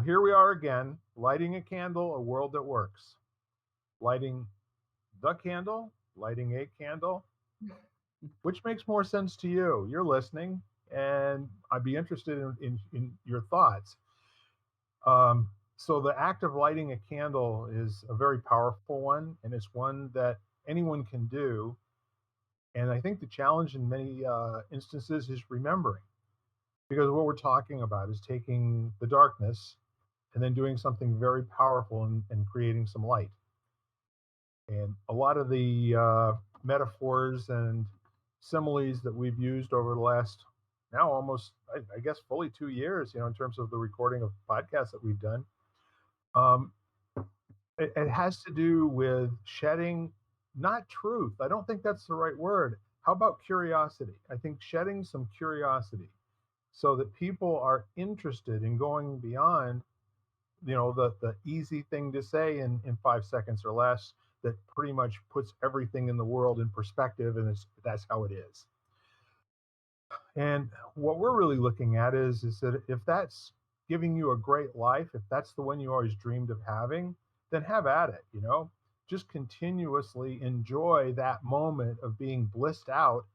here we are again, lighting a candle, a world that works. Lighting the candle, lighting a candle. Which makes more sense to you? You're listening, and I'd be interested in your thoughts. So, the act of lighting a candle is a very powerful one, and it's one that anyone can do. And I think the challenge in many instances is remembering, because what we're talking about is taking the darkness and then doing something very powerful and creating some light. And a lot of the metaphors and similes that we've used over the last now almost, I guess, fully 2 years, in terms of the recording of podcasts that we've done, um, it has to do with shedding, not truth. I don't think that's the right word. How about curiosity? I think shedding some curiosity so that people are interested in going beyond, the easy thing to say in 5 seconds or less that pretty much puts everything in the world in perspective, and that's how it is. And what we're really looking at is that if that's giving you a great life, if that's the one you always dreamed of having, then have at it. Just continuously enjoy that moment of being blissed out,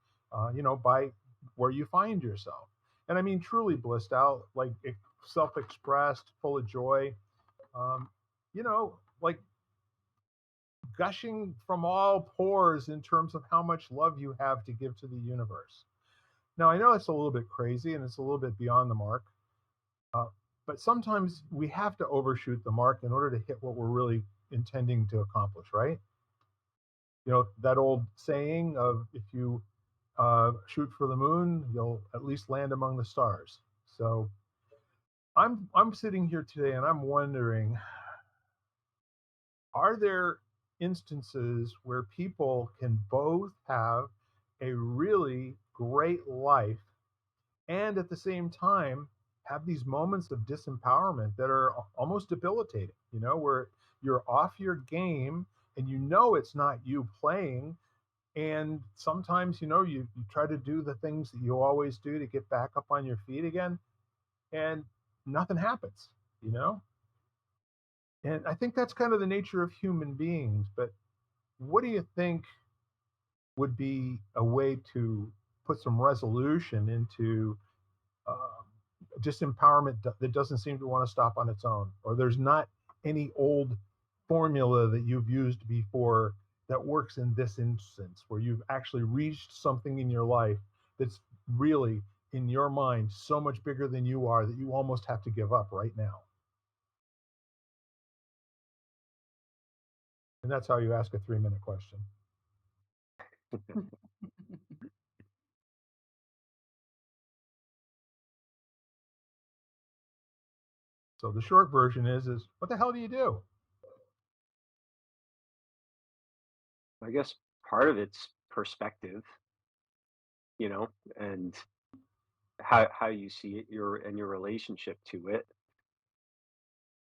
by where you find yourself. And I mean truly blissed out, like self-expressed, full of joy, um, like gushing from all pores in terms of how much love you have to give to the universe. Now, I know it's a little bit crazy and it's a little bit beyond the mark, uh, but sometimes we have to overshoot the mark in order to hit what we're really intending to accomplish, right? That old saying of if you shoot for the moon, you'll at least land among the stars. So I'm sitting here today and I'm wondering, are there instances where people can both have a really great life and at the same time have these moments of disempowerment that are almost debilitating, where you're off your game and it's not you playing. And sometimes, you try to do the things that you always do to get back up on your feet again, and nothing happens, you know? And I think that's kind of the nature of human beings. But what do you think would be a way to put some resolution into um, disempowerment that doesn't seem to want to stop on its own, or there's not any old formula that you've used before that works in this instance, where you've actually reached something in your life that's really, in your mind, so much bigger than you are that you almost have to give up right now? And that's how you ask a 3-minute question. So the short version is what the hell do you do? I guess part of it's perspective, you know, and how you see it, your relationship to it.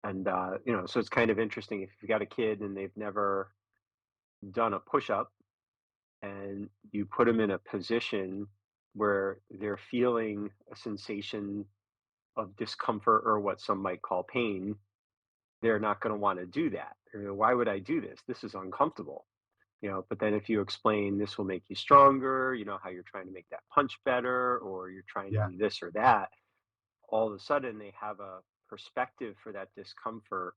And so it's kind of interesting if you've got a kid and they've never done a push-up and you put them in a position where they're feeling a sensation of discomfort or what some might call pain, they're not going to want to do that. Why would I do this? This is uncomfortable. But then if you explain this will make you stronger, how you're trying to make that punch better or you're trying to Yeah, do this or that, all of a sudden they have a perspective for that discomfort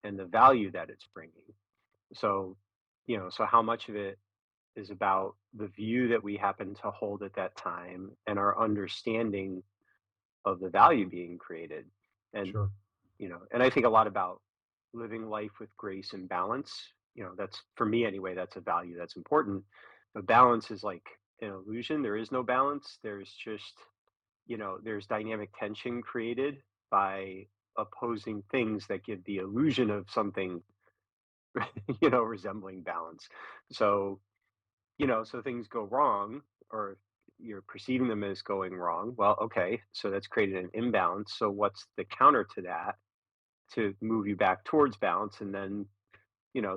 and the value that it's bringing. So, so how much of it is about the view that we happen to hold at that time and our understanding of the value being created. And, sure. and I think a lot about living life with grace and balance. That's for me anyway, that's a value that's important. But balance is like an illusion. There is no balance. There's just, there's dynamic tension created by opposing things that give the illusion of something, resembling balance. So, so things go wrong or you're perceiving them as going wrong. Well, okay, so that's created an imbalance. So what's the counter to that to move you back towards balance? And then,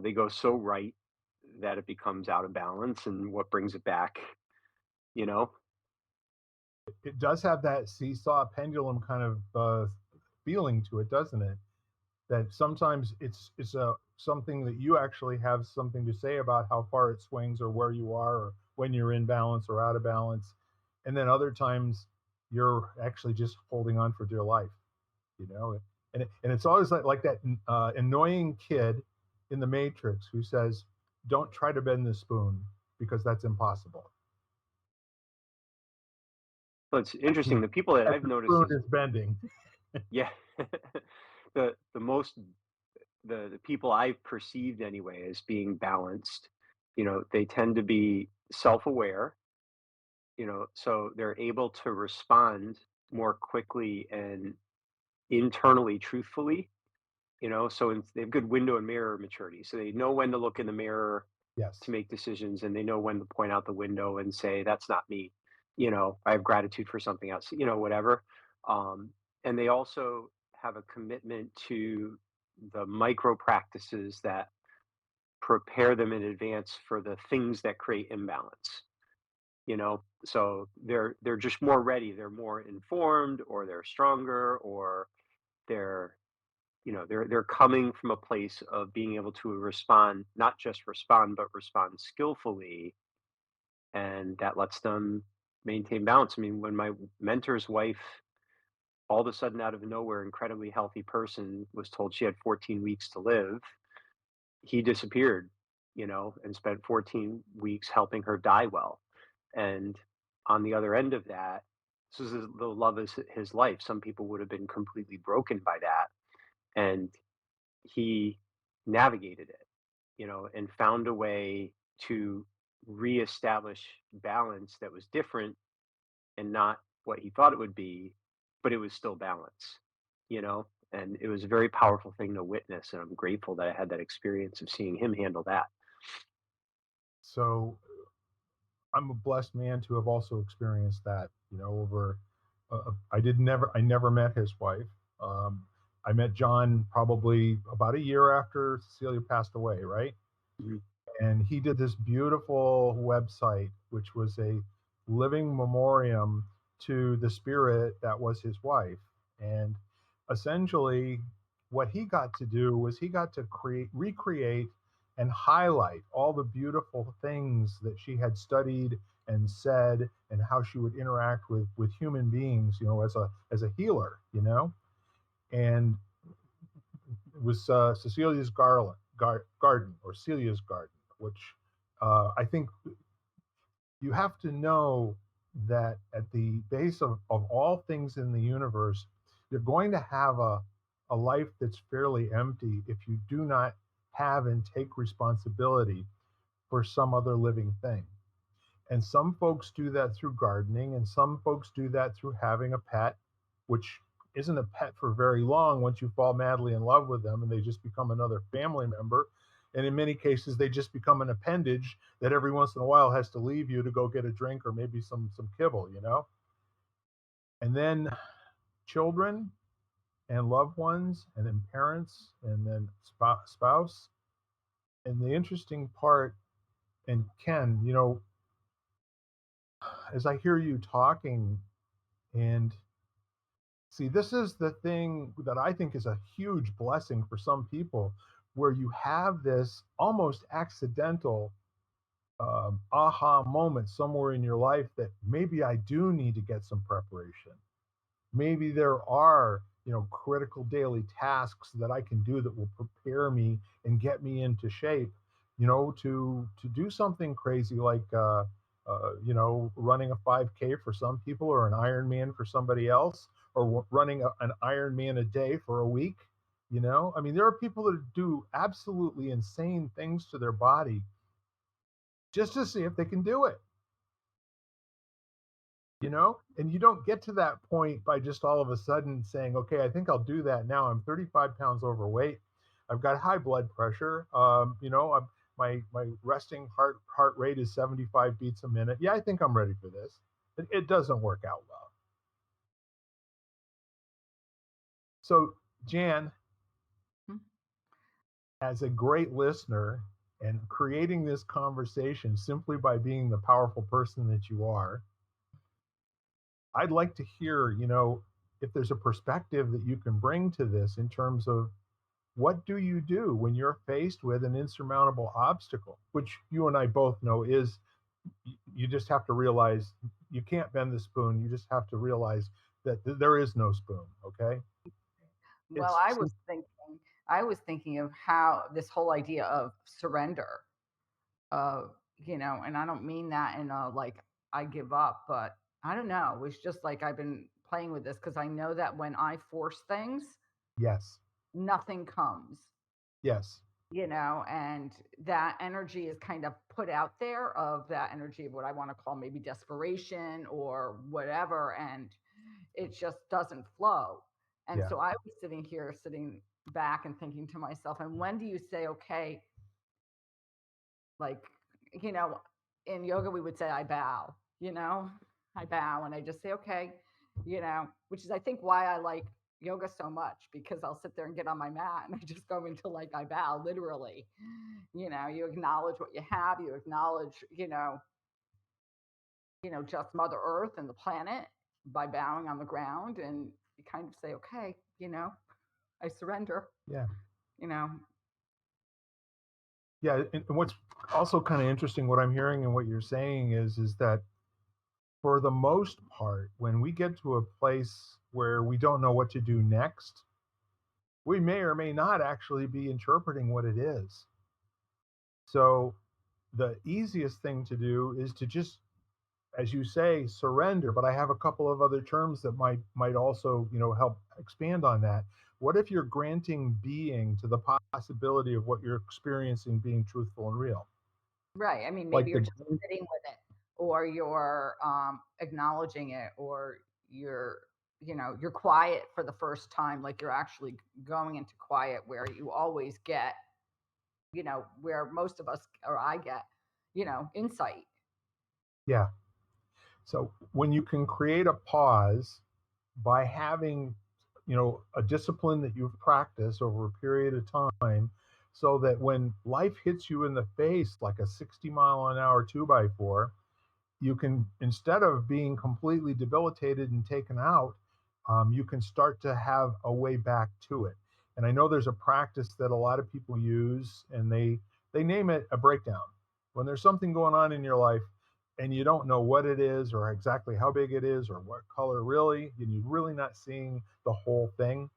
they go so right that it becomes out of balance. And what brings it back, you know? It does have that seesaw pendulum kind of feeling to it, doesn't it? that sometimes it's a something that you actually have something to say about how far it swings or where you are or when you're in balance or out of balance, and then other times you're actually just holding on for dear life, you know. And it's always like that annoying kid in the Matrix who says, "Don't try to bend the spoon because that's impossible." Well, it's As interesting. The people that I've the noticed spoon is, is bending. yeah, the most the people I've perceived anyway as being balanced, they tend to be self-aware, so they're able to respond more quickly and internally truthfully, so they have good window and mirror maturity. So they know when to look in the mirror to Yes. make decisions, and they know when to point out the window and say, "That's not me." I have gratitude for something else, whatever. And they also have a commitment to the micro practices that prepare them in advance for the things that create imbalance. So they're just more ready. They're more informed, or they're stronger, or they're they're coming from a place of being able to respond, not just respond, but respond skillfully, and that lets them maintain balance. I mean, when my mentor's wife, all of a sudden out of nowhere, incredibly healthy person, was told she had 14 weeks to live, he disappeared, and spent 14 weeks helping her die well. And on the other end of that, this is the love of his life. Some people would have been completely broken by that. And he navigated it, and found a way to reestablish balance that was different and not what he thought it would be, but it was still balance, and it was a very powerful thing to witness. And I'm grateful that I had that experience of seeing him handle that. So I'm a blessed man to have also experienced that. You know, over I never met his wife. Um, I met John probably about a year after Cecilia passed away, right? Mhm. And he did this beautiful website, which was a living memoriam to the spirit that was his wife. And essentially, what he got to do was he got to recreate, and highlight all the beautiful things that she had studied and said, and how she would interact with human beings, as a healer, and it was Cecilia's garden, or Celia's garden, which I think you have to know that at the base of all things in the universe, you're going to have a life that's fairly empty if you do not have and take responsibility for some other living thing. And some folks do that through gardening, and some folks do that through having a pet, which isn't a pet for very long once you fall madly in love with them and they just become another family member. And in many cases, they just become an appendage that every once in a while has to leave you to go get a drink or maybe some kibble. And then children and loved ones, and then parents, and then spouse. And the interesting part, and Ken, as I hear you talking, and see, this is the thing that I think is a huge blessing for some people, where you have this almost accidental aha moment somewhere in your life that maybe I do need to get some preparation. Maybe there are, critical daily tasks that I can do that will prepare me and get me into shape, to do something crazy like, running a 5K for some people, or an Ironman for somebody else, or running an Ironman a day for a week. I mean, there are people that do absolutely insane things to their body just to see if they can do it. And you don't get to that point by just all of a sudden saying, okay, I think I'll do that now. I'm 35 pounds overweight. I've got high blood pressure. My resting heart rate is 75 beats a minute. Yeah, I think I'm ready for this. It doesn't work out well. So, Jan, Mm. as a great listener and creating this conversation simply by being the powerful person that you are, I'd like to hear, if there's a perspective that you can bring to this in terms of what do you do when you're faced with an insurmountable obstacle, which you and I both know is you just have to realize you can't bend the spoon. You just have to realize that there is no spoon. Okay. Well, It's I was thinking of how this whole idea of surrender, and I don't mean that in a like I give up, but I don't know. It's just like I've been playing with this because I know that when I force things, yes, nothing comes, yes, and that energy is kind of put out there of that energy of what I want to call maybe desperation or whatever. And it just doesn't flow. And yeah, so I was sitting here, sitting back and thinking to myself, and when do you say, okay, like, you know, in yoga, we would say, I bow, I bow and I just say, okay, which is, I think, why I like yoga so much because I'll sit there and get on my mat and I just go into like, I bow literally. You acknowledge what you have, you acknowledge, just Mother Earth and the planet by bowing on the ground and you kind of say, okay, I surrender, yeah, you know. yeah. And what's also kind of interesting, what I'm hearing and what you're saying is that for the most part, when we get to a place where we don't know what to do next, we may or may not actually be interpreting what it is. So the easiest thing to do is to just, as you say, surrender. But I have a couple of other terms that might also, help expand on that. What if you're granting being to the possibility of what you're experiencing being truthful and real? Right. I mean, maybe Like you're the just sitting with it, or you're acknowledging it, or you're, you're quiet for the first time, like you're actually going into quiet where you always get, where most of us, or I get, insight. yeah. So when you can create a pause by having, a discipline that you've practiced over a period of time, so that when life hits you in the face like a 60-mile-an-hour 2x4, you can, instead of being completely debilitated and taken out, you can start to have a way back to it. And I know there's a practice that a lot of people use, and they name it a breakdown. When there's something going on in your life and you don't know what it is or exactly how big it is or what color really, and you're really not seeing the whole thing,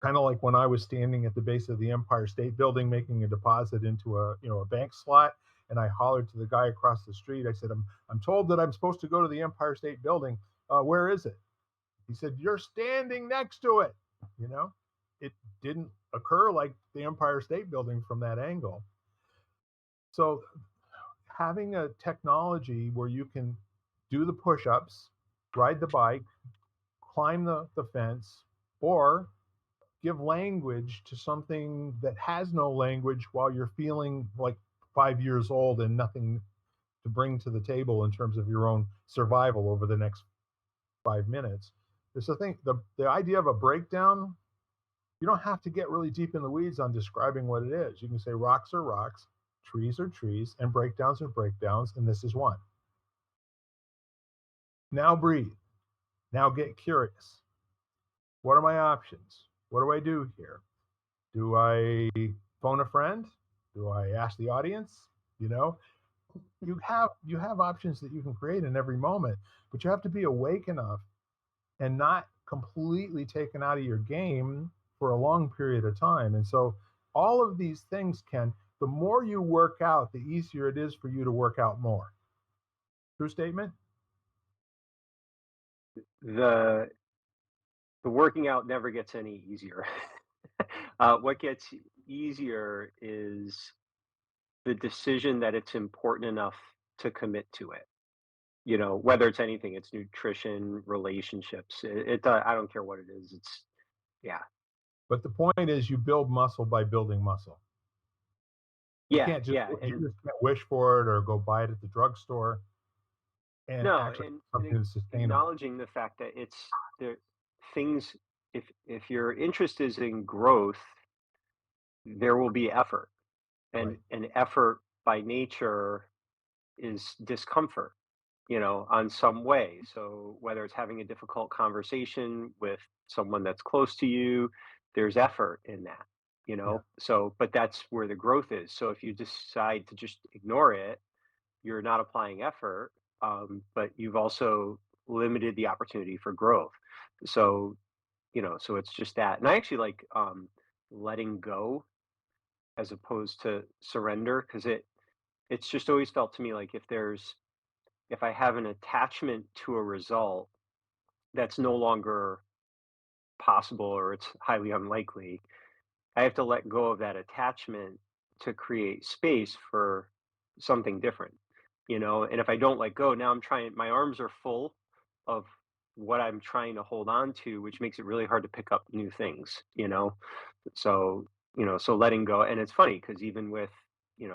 kind of like when I was standing at the base of the Empire State Building making a deposit into a bank slot, and I hollered to the guy across the street. I said, "I'm told that I'm supposed to go to the Empire State Building. Where is it?" He said, "You're standing next to it." You know, it didn't occur like the Empire State Building from that angle. So having a technology where you can do the push-ups, ride the bike, climb the fence, or give language to something that has no language while you're feeling like 5 years old and nothing to bring to the table in terms of your own survival over the next 5 minutes. There's the thing, the idea of a breakdown, you don't have to get really deep in the weeds on describing what it is. You can say rocks are rocks, trees are trees, and breakdowns are breakdowns, and this is one. Now breathe. Now get curious. What are my options? What do I do here? Do I phone a friend? Do I ask the audience? You know, you have options that you can create in every moment, but you have to be awake enough and not completely taken out of your game for a long period of time. And so all of these things can, the more you work out, the easier it is for you to work out more. True statement? The the working out never gets any easier. What gets easier is the decision that it's important enough to commit to it. Whether it's anything, it's nutrition, relationships. I don't care what it is. Yeah, But the point is you build muscle by building muscle. You yeah, can't just yeah. you And just can't wish for it or go buy it at the drugstore and no, actually and something that's sustainable. acknowledging the fact that it's there things. If your interest is in growth, there will be effort, and Right. effort by nature is discomfort, on some way. So whether it's having a difficult conversation with someone that's close to you, there's effort in that. you Yeah. know? So, but that's where the growth is. So if you decide to just ignore it, you're not applying effort, but you've also limited the opportunity for growth. So, so it's just that. And I actually like letting go as opposed to surrender because it's just always felt to me like if I have an attachment to a result that's no longer possible or it's highly unlikely, I have to let go of that attachment to create space for something different, And if I don't let go, now my arms are full of what I'm trying to hold on to, which makes it really hard to pick up new things. So, so letting go. And it's funny because even with,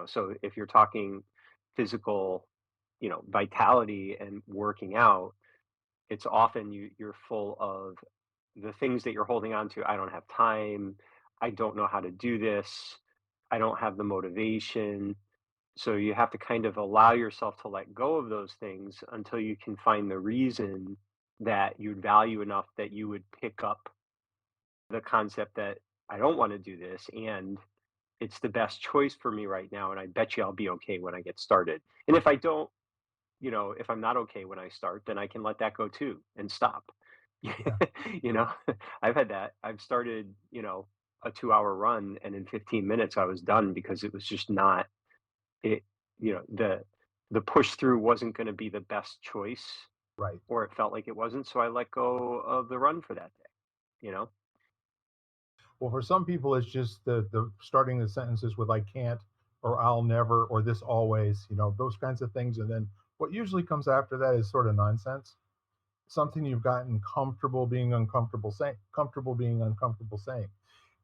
so if you're talking physical, vitality and working out, it's often you're full of the things that you're holding on to. I don't have time. I don't know how to do this. I don't have the motivation. So you have to kind of allow yourself to let go of those things until you can find the reason that you'd value enough that you would pick up the concept that I don't want to do this and it's the best choice for me right now. And I bet you I'll be okay when I get started. And if I don't, if I'm not okay when I start, then I can let that go too and stop. Yeah. you know, I've had that. I've started, a 2-hour run and in 15 minutes I was done because it was just not it, the push through wasn't going to be the best choice Right. or it felt like it wasn't. So I let go of the run for that day. Well, for some people, it's just the starting the sentences with "I can't" or "I'll never" or "this always," those kinds of things, and then what usually comes after that is sort of nonsense, something you've gotten comfortable being uncomfortable saying,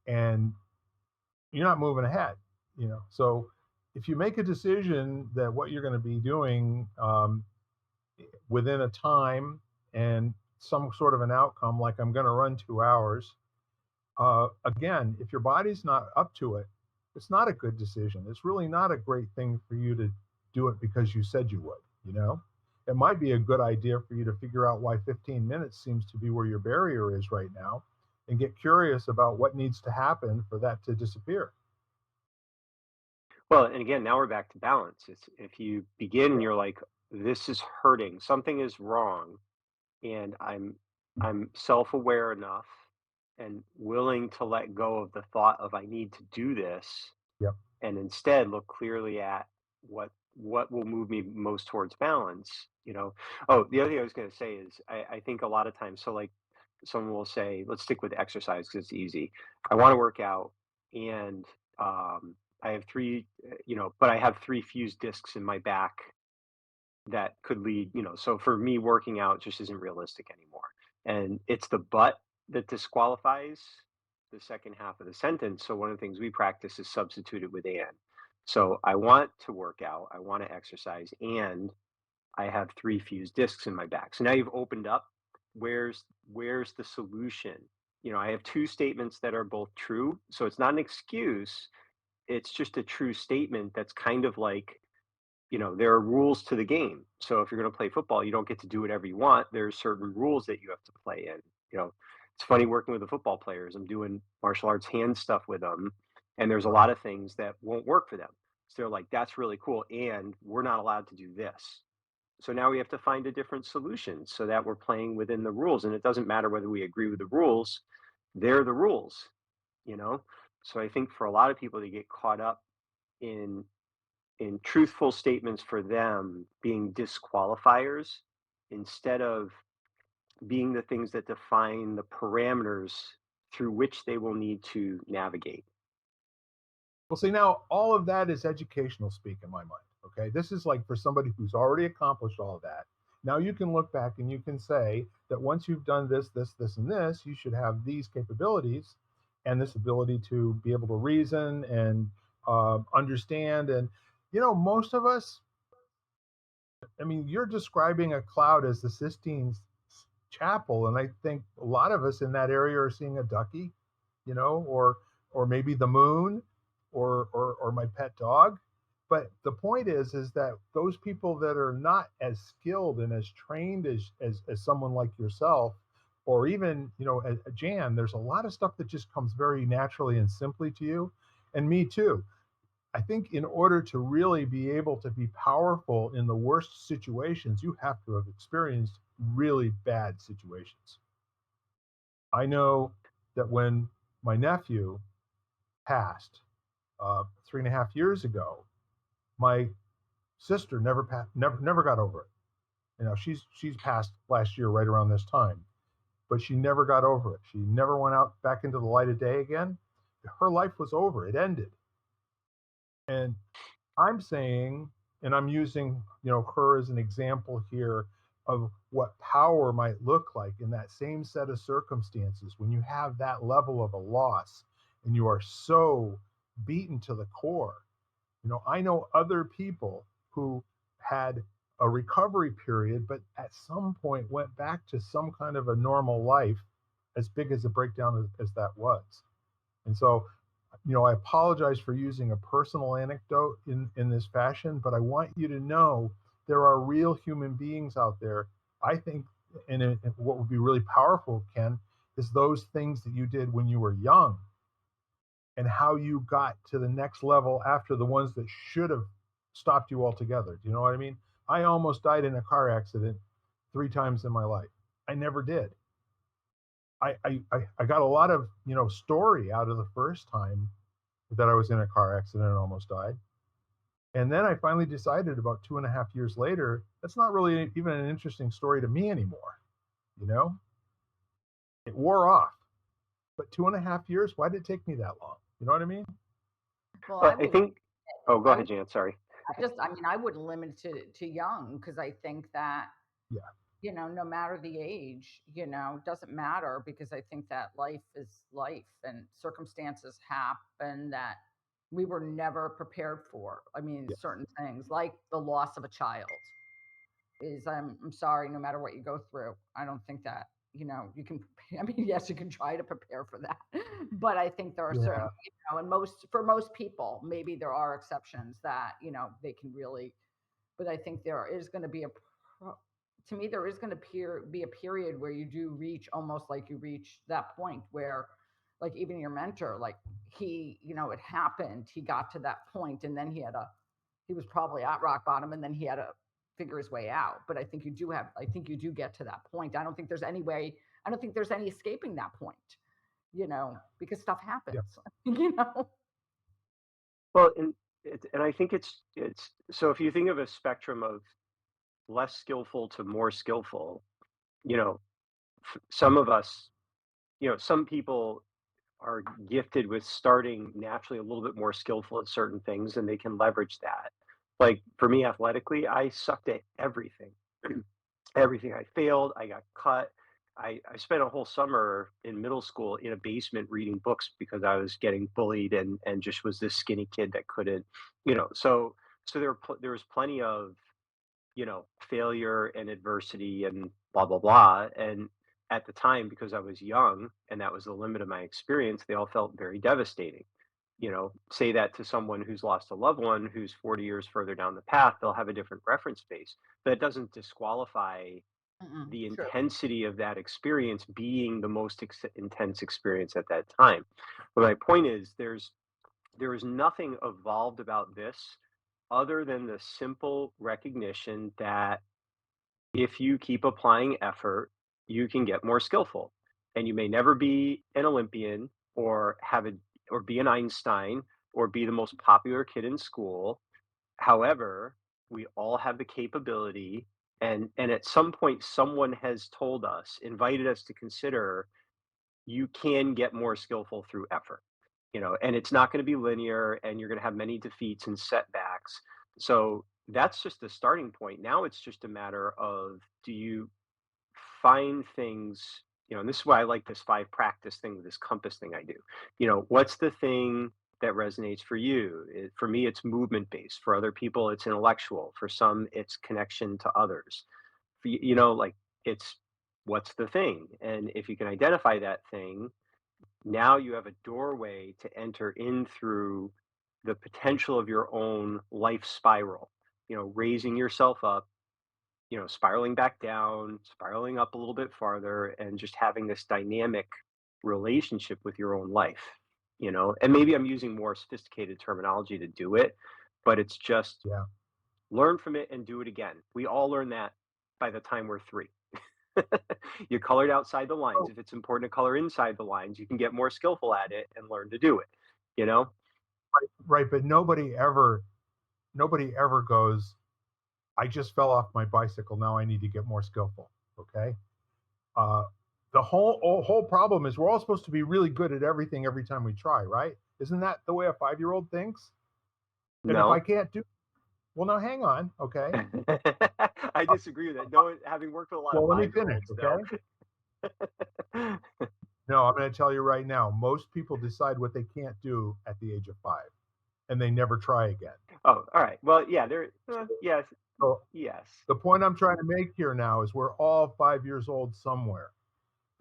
and you're not moving ahead. So if you make a decision that what you're going to be doing within a time and some sort of an outcome, like I'm going to run 2 hours, again, if your body's not up to it, it's not a good decision. It's really not a great thing for you to do it because you said you would. It might be a good idea for you to figure out why 15 minutes seems to be where your barrier is right now and get curious about what needs to happen for that to disappear. Well, and again, now we're back to balance. It's if you begin and Yeah. you're like, this is hurting, something is wrong, and I'm self-aware enough and willing to let go of the thought of I need to do this Yep. and instead look clearly at what will move me most towards balance. Oh, the other thing I was going to say is I think a lot of times, so like someone will say, let's stick with exercise because it's easy. I want to work out and I have but I have three fused discs in my back that could lead. So for me, working out just isn't realistic anymore. And it's the but that disqualifies the second half of the sentence. So one of the things we practice is substituted with and. So I want to work out, I want to exercise, and I have three fused discs in my back. So now you've opened up. Where's the solution? I have two statements that are both true. So it's not an excuse. It's just a true statement that's kind of like there are rules to the game. So if you're going to play football, you don't get to do whatever you want. There's certain rules that you have to play in. You know, it's funny working with the football players. I'm doing martial arts hand stuff with them, and there's a Right. lot of things that won't work for them. So they're like, "That's really cool," and we're not allowed to do this. So now we have to find a different solution so that we're playing within the rules. And it doesn't matter whether we agree with the rules; they're the rules. You know. So I think for a lot of people, they get caught up in truthful statements for them being disqualifiers instead of being the things that define the parameters through which they will need to navigate. Well, see, now all of that is educational speak in my mind. Okay. This is like for somebody who's already accomplished all of that. Now you can look back and you can say that once you've done this, this, this, and this, you should have these capabilities and this ability to be able to reason and understand. And, most of us, I mean, you're describing a cloud as the Sistine Chapel. And I think a lot of us in that area are seeing a ducky, or maybe the moon, or my pet dog. But the point is that those people that are not as skilled and as trained as someone like yourself or even, a Jan, there's a lot of stuff that just comes very naturally and simply to you, and me too. I think in order to really be able to be powerful in the worst situations, you have to have experienced really bad situations. I know that when my nephew passed 3.5 years ago, my sister never got over it. She's passed last year right around this time, but she never got over it. She never went out back into the light of day again. Her life was over. It ended. And I'm saying, and I'm using, her as an example here of what power might look like in that same set of circumstances when you have that level of a loss and you are so beaten to the core. I know other people who had a recovery period, but at some point went back to some kind of a normal life, as big as a breakdown as that was. And so, I apologize for using a personal anecdote in this fashion, but I want you to know there are real human beings out there. I think, and what would be really powerful, Ken, is those things that you did when you were young and how you got to the next level after the ones that should have stopped you altogether. Do you know what I mean? I almost died in a car accident 3 times in my life. I never did. I got a lot of story out of the first time that I was in a car accident and almost died. And then I finally decided about 2.5 years later, that's not really even an interesting story to me anymore. You know, it wore off. But 2.5 years, why did it take me that long? You know what I mean? Well, But I think, oh, go I ahead, Jan. Sorry. I mean, I wouldn't limit it to young because I think that, Yeah. no matter the age, doesn't matter because I think that life is life and circumstances happen that we were never prepared for. I mean, Yeah. certain things like the loss of a child is, I'm sorry, no matter what you go through, I don't think that, you can, I mean, yes, you can try to prepare for that, but I think there are certain, Yeah. and for most people, maybe there are exceptions that, they can really, but I think there is going to be to me, there is going to be a period where you do reach almost like you reach that point where, like, even your mentor, like, he, it happened, he got to that point, and then he was probably at rock bottom, and then he had to figure his way out. But I think you do get to that point. I don't think there's any escaping that point, because stuff Yeah. happens, you know. Well, and I think it's so if you think of a spectrum of less skillful to more skillful, you know, some of us, some people are gifted with starting naturally a little bit more skillful at certain things and they can leverage that. Like for me athletically, I sucked at everything. Everything. I failed, I got cut. I spent a whole summer in middle school in a basement reading books because I was getting bullied and just was this skinny kid that couldn't, so there was plenty of failure and adversity and blah, blah, blah. And at the time, because I was young and that was the limit of my experience, they all felt very devastating. Say that to someone who's lost a loved one who's 40 years further down the path, they'll have a different reference base. But it doesn't disqualify Mm-mm, the true. intensity of that experience being the most intense experience at that time. But my point is, there is nothing evolved about this other than the simple recognition that if you keep applying effort, you can get more skillful. And you may never be an Olympian or or be an Einstein or be the most popular kid in school. However, we all have the capability and at some point someone has told us, invited us to consider you can get more skillful through effort. And it's not going to be linear and you're going to have many defeats and setbacks. So that's just the starting point. Now it's just a matter of do you find things, and this is why I like this 5 practice thing, this compass thing I do. What's the thing that resonates for you? For me, it's movement based. For other people, it's intellectual. For some, it's connection to others. Like it's what's the thing? And if you can identify that thing, now you have a doorway to enter in through the potential of your own life spiral, raising yourself up, spiraling back down, spiraling up a little bit farther, and just having this dynamic relationship with your own life. And maybe I'm using more sophisticated terminology to do it, but it's just Yeah. learn from it and do it again. We all learn that by the time we're 3. You colored outside the lines. Oh, If it's important to color inside the lines, you can get more skillful at it and learn to do it, you know? right. But nobody ever goes, I just fell off my bicycle. Now I need to get more skillful. Okay. Uh, the whole problem is we're all supposed to be really good at everything every time we try, right? Isn't that the way a 5-year-old thinks? And if I No. can't do, well, now hang on. Okay. I Uh, disagree with that. No, having worked with a lot of well, let me finish. 5-year-olds, no. Okay. No, I'm going to tell you right now. Most people decide what they can't do at the age of 5, and they never try again. Oh, all right. Well, yeah, So, yes, so yes. the point I'm trying to make here now is we're all 5 years old somewhere,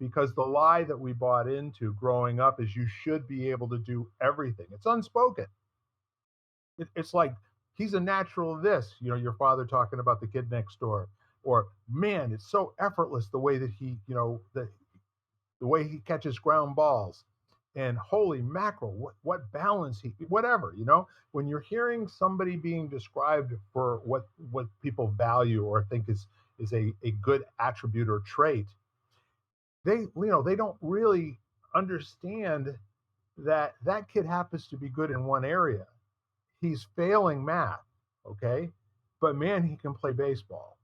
because the lie that we bought into growing up is you should be able to do everything. It's unspoken. It's like he's a natural this, your father talking about the kid next door, or man, it's so effortless the way that the way he catches ground balls, and holy mackerel, what balance he, whatever, when you're hearing somebody being described for what people value or think is a good attribute or trait, they don't really understand that that kid happens to be good in one area. He's failing math, okay? But man, he can play baseball.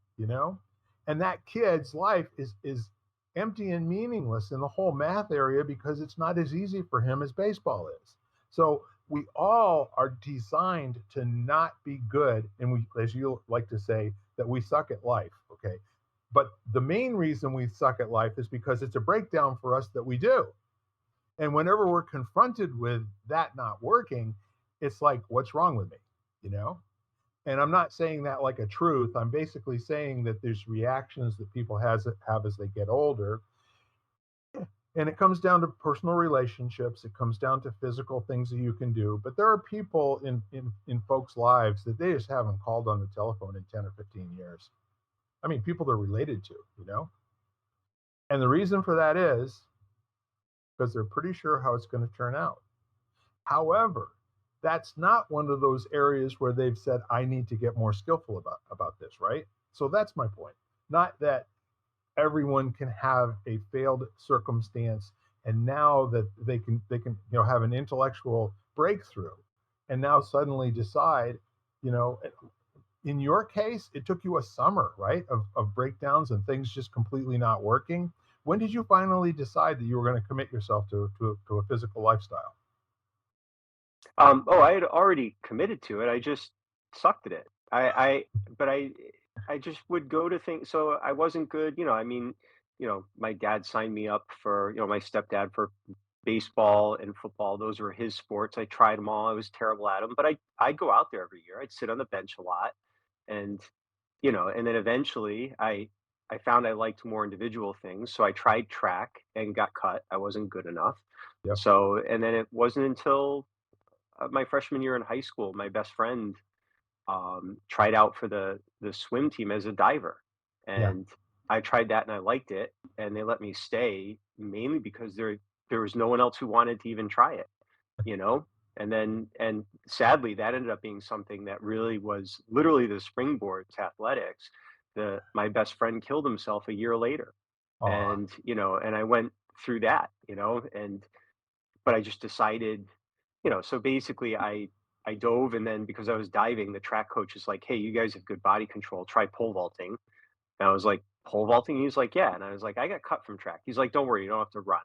And that kid's life is empty and meaningless in the whole math area because it's not as easy for him as baseball is. So we all are designed to not be good, and we, as you like to say, that we suck at life, okay? But the main reason we suck at life is because it's a breakdown for us that we do. And whenever we're confronted with that not working, it's like, what's wrong with me? You know? And I'm not saying that like a truth. I'm basically saying that there's reactions that people have as they get older. And it comes down to personal relationships. It comes down to physical things that you can do. But there are people in folks' lives that they just haven't called on the telephone in 10 or 15 years. I mean, people they're related to. And the reason for that is because they're pretty sure how it's going to turn out. However, that's not one of those areas where they've said, I need to get more skillful about this, right? So that's my point. Not that everyone can have a failed circumstance and now that they can have an intellectual breakthrough and now suddenly decide, you know, in your case, it took you a summer, right, of breakdowns and things just completely not working. When did you finally decide that you were going to commit yourself to a physical lifestyle? Oh, I had already committed to it. I just sucked at it. But I just would go to things. So I wasn't good. I mean, my dad signed me up for, my stepdad for baseball and football. Those were his sports. I tried them all. I was terrible at them, but I'd go out there every year. I'd sit on the bench a lot, and and then eventually I found I liked more individual things. So I tried track and got cut. I wasn't good enough. Yep. So, and then it wasn't until my freshman year in high school, my best friend tried out for the swim team as a diver, Yeah. and I tried that and I liked it, and they let me stay mainly because there was no one else who wanted to even try it, you know. And sadly, that ended up being something that really was literally the springboard to athletics. My best friend killed himself a year later, Aw. and and I went through that, and but I just decided, so basically I dove, and then because I was diving, the track coach is like, "Hey, you guys have good body control. Try pole vaulting." And I was like, "Pole vaulting?" He's like, "Yeah." And I was like, "I got cut from track." He's like, "Don't worry, you don't have to run.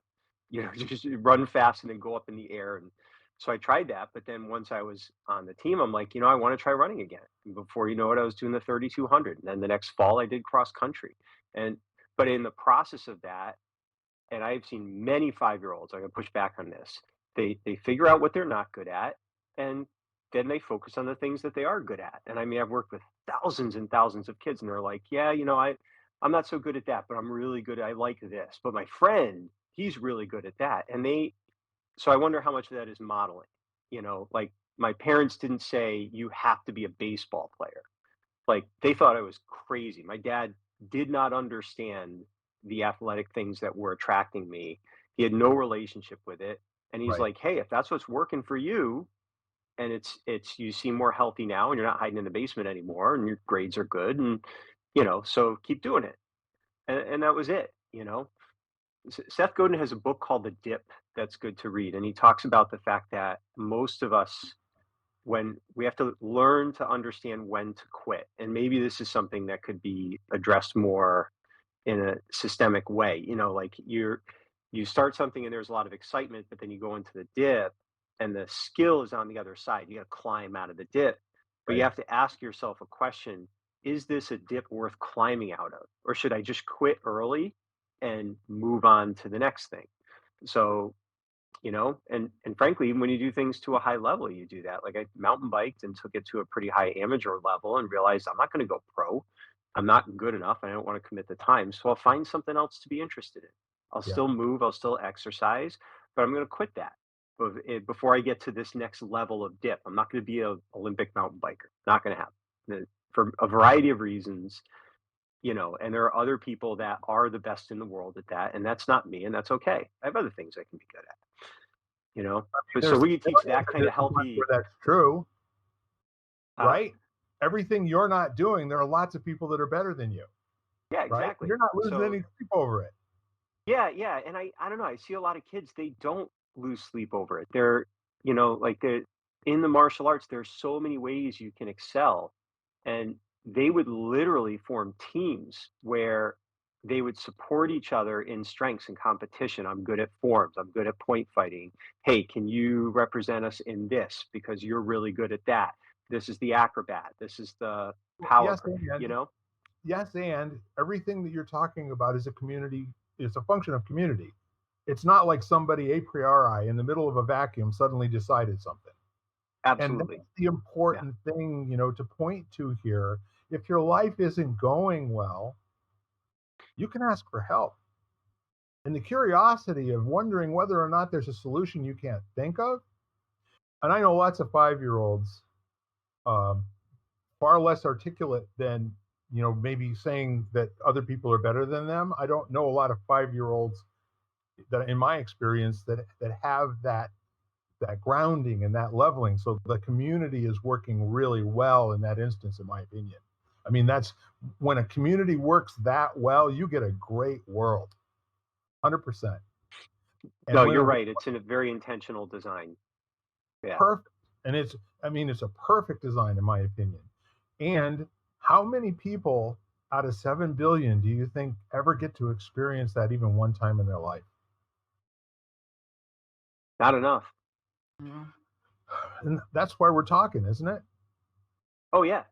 Just run fast and then go up in the air." And so I tried that, but then once I was on the team, I'm like, I want to try running again. And before you know it, I was doing the 3200. And then the next fall, I did cross country. And but in the process of that, and I've seen many 5-year-olds, I'm gonna push back on this. They figure out what they're not good at, and then they focus on the things that they are good at. And I mean, I've worked with thousands and thousands of kids, and they're like, "Yeah, I'm not so good at that, but I'm really good. I like this. But my friend, he's really good at that." And so I wonder how much of that is modeling. Like my parents didn't say you have to be a baseball player. Like, they thought I was crazy. My dad did not understand the athletic things that were attracting me. He had no relationship with it, and he's Right. like, "Hey, if that's what's working for you, and it's you seem more healthy now, and you're not hiding in the basement anymore, and your grades are good, and, so keep doing it." And that was it, you know? Seth Godin has a book called The Dip that's good to read, and he talks about the fact that most of us, when we have to learn to understand when to quit, and maybe this is something that could be addressed more in a systemic way. Like, you start something and there's a lot of excitement, but then you go into the dip and the skill is on the other side. You got to climb out of the dip, but you Right. have to ask yourself a question: is this a dip worth climbing out of, or should I just quit early and move on to the next thing? So, and frankly, when you do things to a high level, you do that. Like, I mountain biked and took it to a pretty high amateur level and realized I'm not going to go pro. I'm not good enough. I don't want to commit the time. So I'll find something else to be interested in. I'll Yeah. still move, I'll still exercise, but I'm going to quit that before I get to this next level of dip. I'm not going to be a Olympic mountain biker. Not going to happen. For a variety of reasons, and there are other people that are the best in the world at that, and that's not me, and that's okay. I have other things I can be good at, you know? But so There's we teach millions that of kind of different ones where healthy. that's true, Huh? right? Everything you're not doing, there are lots of people that are better than you, Yeah, right? exactly. You're not losing So any sleep over it. yeah, yeah, and I don't know, I see a lot of kids, they don't lose sleep over it. They're, like, in the martial arts, there's so many ways you can excel, and they would literally form teams where they would support each other in strengths and competition. I'm good at forms. I'm good at point fighting. Hey, can you represent us in this because you're really good at that? This is the acrobat. This is the Well, power. yes, and You know? yes, and everything that you're talking about is a community, is a function of community. It's not like somebody a priori in the middle of a vacuum suddenly decided something. And Absolutely. that's the Yeah. important thing, to point to here. If your life isn't going well, you can ask for help. And the curiosity of wondering whether or not there's a solution you can't think of. And I know lots of 5-year-olds, um, far less articulate than, maybe saying that other people are better than them. I don't know a lot of 5-year-olds that, in my experience, that have that grounding and that leveling. So the community is working really well in that instance, in my opinion. I mean, that's when a community works that well, you get a great world, 100%. And No, when you're it right. It's in a very intentional design. Yeah. perfect, and I mean, it's a perfect design in my opinion. And how many people out of 7 billion do you think ever get to experience that even one time in their life? Not enough. Mm. And that's why we're talking, isn't it? Oh, yeah.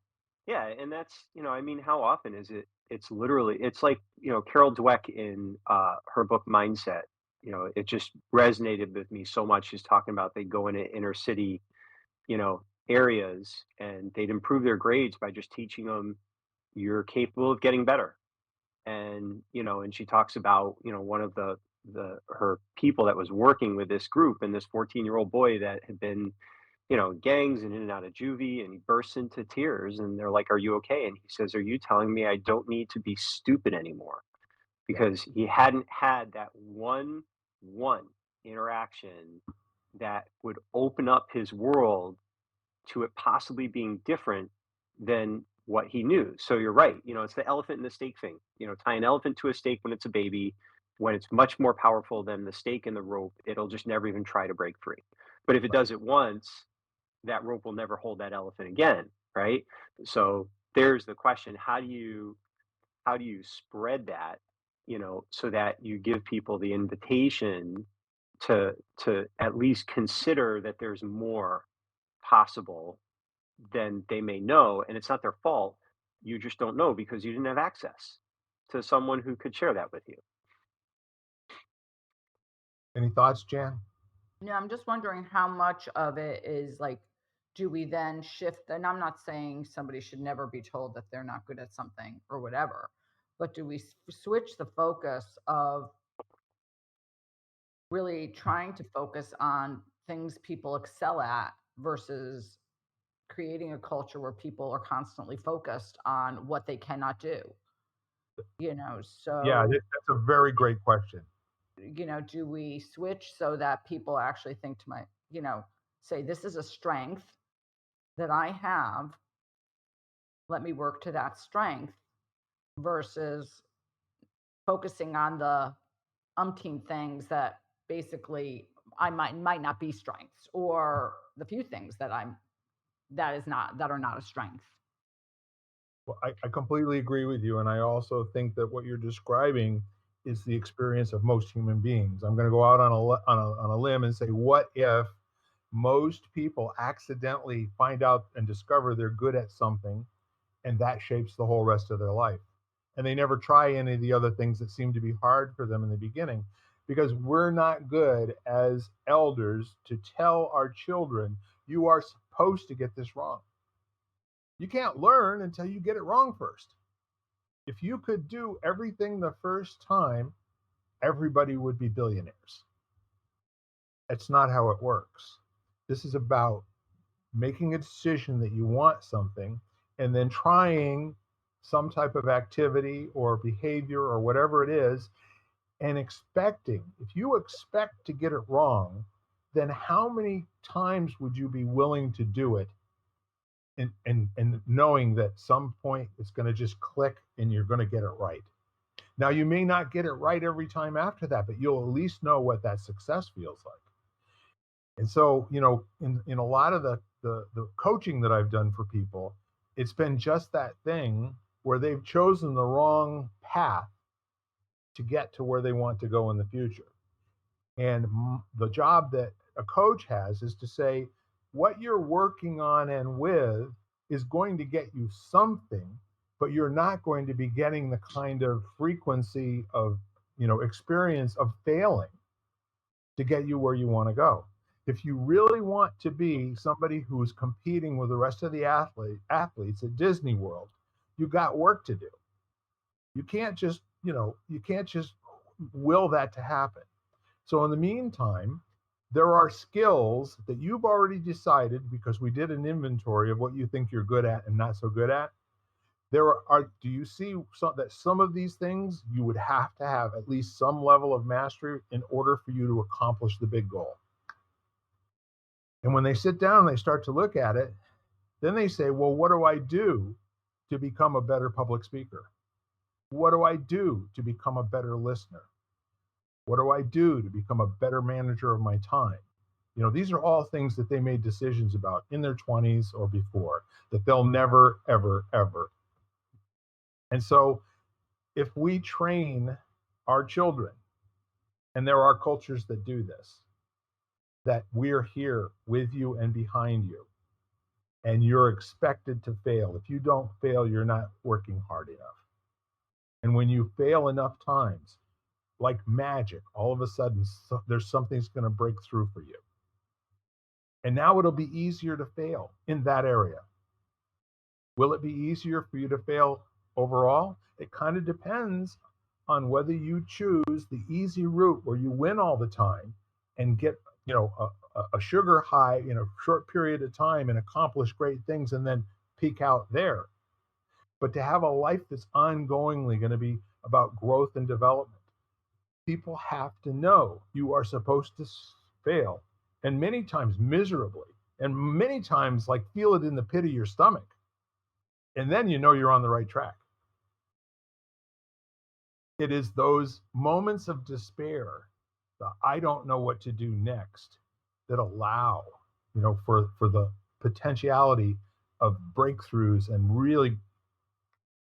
Yeah, and that's, I mean, how often is it? It's literally, it's like, Carol Dweck in her book Mindset. It just resonated with me so much. She's talking about they go into inner city, areas, and they'd improve their grades by just teaching them you're capable of getting better. And she talks about, one of the her people that was working with this group, and this 14-year-old boy that had been, gangs and in and out of juvie, and he bursts into tears, and they're like, "Are you okay?" And he says, "Are you telling me I don't need to be stupid anymore?" Yeah. Because he hadn't had that one interaction that would open up his world to it possibly being different than what he knew. So you're right. It's the elephant and the stake thing. Tie an elephant to a stake when it's a baby. When it's much more powerful than the stake and the rope, it'll just never even try to break free. But if it Right. does it once, that rope will never hold that elephant again, right? So there's the question: how do you spread that, so that you give people the invitation to at least consider that there's more possible than they may know, and it's not their fault. You just don't know because you didn't have access to someone who could share that with you. Any thoughts, Jan? Yeah, I'm just wondering how much of it is like, do we then shift? And I'm not saying somebody should never be told that they're not good at something or whatever, but do we switch the focus of really trying to focus on things people excel at versus creating a culture where people are constantly focused on what they cannot do, Yeah, so that's a very great question. do we switch so that people actually think to say this is a strength that I have, let me work to that strength, versus focusing on the umpteen things that basically I might not be strengths, or the few things that are not a strength. Well, I completely agree with you, and I also think that what you're describing is the experience of most human beings. I'm going to go out on a limb and say, what if most people accidentally find out and discover they're good at something, and that shapes the whole rest of their life, and they never try any of the other things that seem to be hard for them in the beginning, because we're not good as elders to tell our children, you are supposed to get this wrong. You can't learn until you get it wrong first. If you could do everything the first time, everybody would be billionaires. That's not how it works. This is about making a decision that you want something and then trying some type of activity or behavior or whatever it is, and expecting. If you expect to get it wrong, then how many times would you be willing to do it, and knowing that some point it's going to just click and you're going to get it right? Now, you may not get it right every time after that, but you'll at least know what that success feels like. And so, in a lot of the coaching that I've done for people, it's been just that thing where they've chosen the wrong path to get to where they want to go in the future. And the job that a coach has is to say, what you're working on and with is going to get you something, but you're not going to be getting the kind of frequency of, experience of failing to get you where you want to go. If you really want to be somebody who's competing with the rest of the athletes at Disney World, you got work to do. You can't just, will that to happen. So in the meantime, there are skills that you've already decided, because we did an inventory of what you think you're good at and not so good at. Do you see that some of these things you would have to have at least some level of mastery in order for you to accomplish the big goal? And when they sit down and they start to look at it, then they say, well, what do I do to become a better public speaker? What do I do to become a better listener? What do I do to become a better manager of my time? These are all things that they made decisions about in their 20s or before that they'll never, ever, ever. And so if we train our children, and there are cultures that do this, that we're here with you and behind you, and you're expected to fail. If you don't fail, you're not working hard enough. And when you fail enough times, like magic, all of a sudden there's something's going to break through for you. And now it'll be easier to fail in that area. Will it be easier for you to fail overall? It kind of depends on whether you choose the easy route where you win all the time and get, a sugar high in a short period of time and accomplish great things and then peak out there. But to have a life that's ongoingly going to be about growth and development, people have to know you are supposed to fail, and many times miserably, and many times like feel it in the pit of your stomach. And then you're on the right track. It is those moments of despair, the I don't know what to do next, that allow, for the potentiality of breakthroughs and really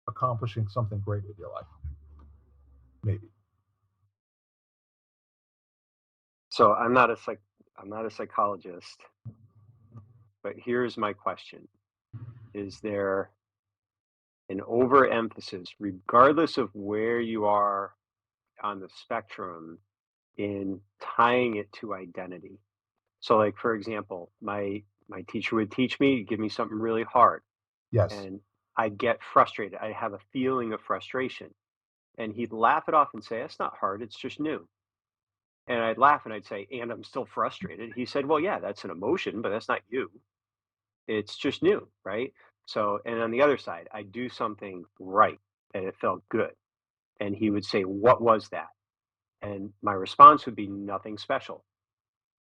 accomplishing something great with your life. Maybe. So I'm not a psychologist, but here's my question. Is there an overemphasis, regardless of where you are on the spectrum, in tying it to identity? So, like, for example, my teacher would teach me, give me something really hard, Yes. and I get frustrated. I have a feeling of frustration, and he'd laugh it off and say, "That's not hard. It's just new." And I'd laugh and I'd say, "And I'm still frustrated." He said, "Well, yeah, that's an emotion, but that's not you." It's just new, right? So, and on the other side, I do something right and it felt good. And he would say, "What was that?" And my response would be, "Nothing special.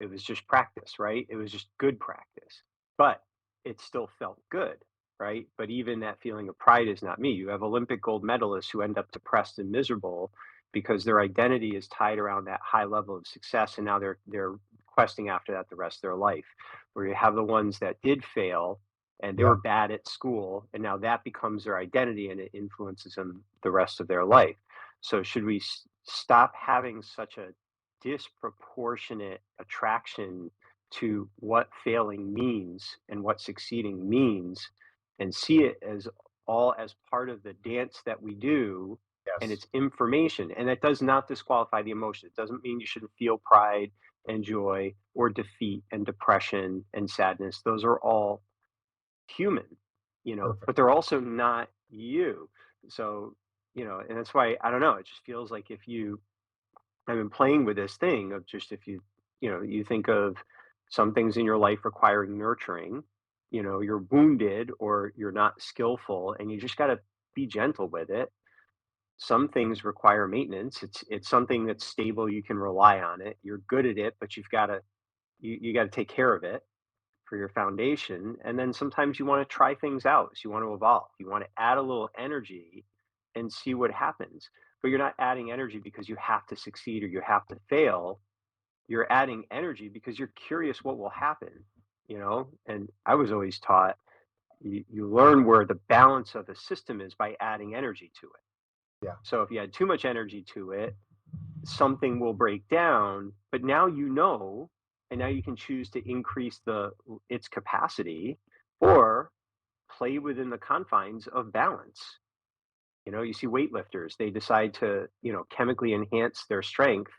It was just practice, right? It was just good practice." But it still felt good, right? But even that feeling of pride is not me. You have Olympic gold medalists who end up depressed and miserable because their identity is tied around that high level of success, and now they're questing after that the rest of their life. Where you have the ones that did fail and they Yeah, were bad at school, and now that becomes their identity and it influences them the rest of their life. So should we stop having such a disproportionate attraction to what failing means and what succeeding means, and see it as all as part of the dance that we do, and yes, it's information, and that does not disqualify the emotion. It doesn't mean you shouldn't feel pride and joy or defeat and depression and sadness. Those are all human, perfect. but they're also not you. So, and that's why I don't know, it just feels like if you I've been playing with this thing of just if you think of some things in your life requiring nurturing, you're wounded or you're not skillful and you just got to be gentle with it. Some things require maintenance. It's something that's stable, you can rely on it. You're good at it, but you got to take care of it for your foundation. And then sometimes you want to try things out. So you want to evolve. You want to add a little energy and see what happens. But you're not adding energy because you have to succeed or you have to fail. You're adding energy because you're curious what will happen. And I was always taught you learn where the balance of the system is by adding energy to it. Yeah. So if you add too much energy to it, something will break down, but now and now you can choose to increase its capacity or play within the confines of balance. You see weightlifters, they decide to, chemically enhance their strength,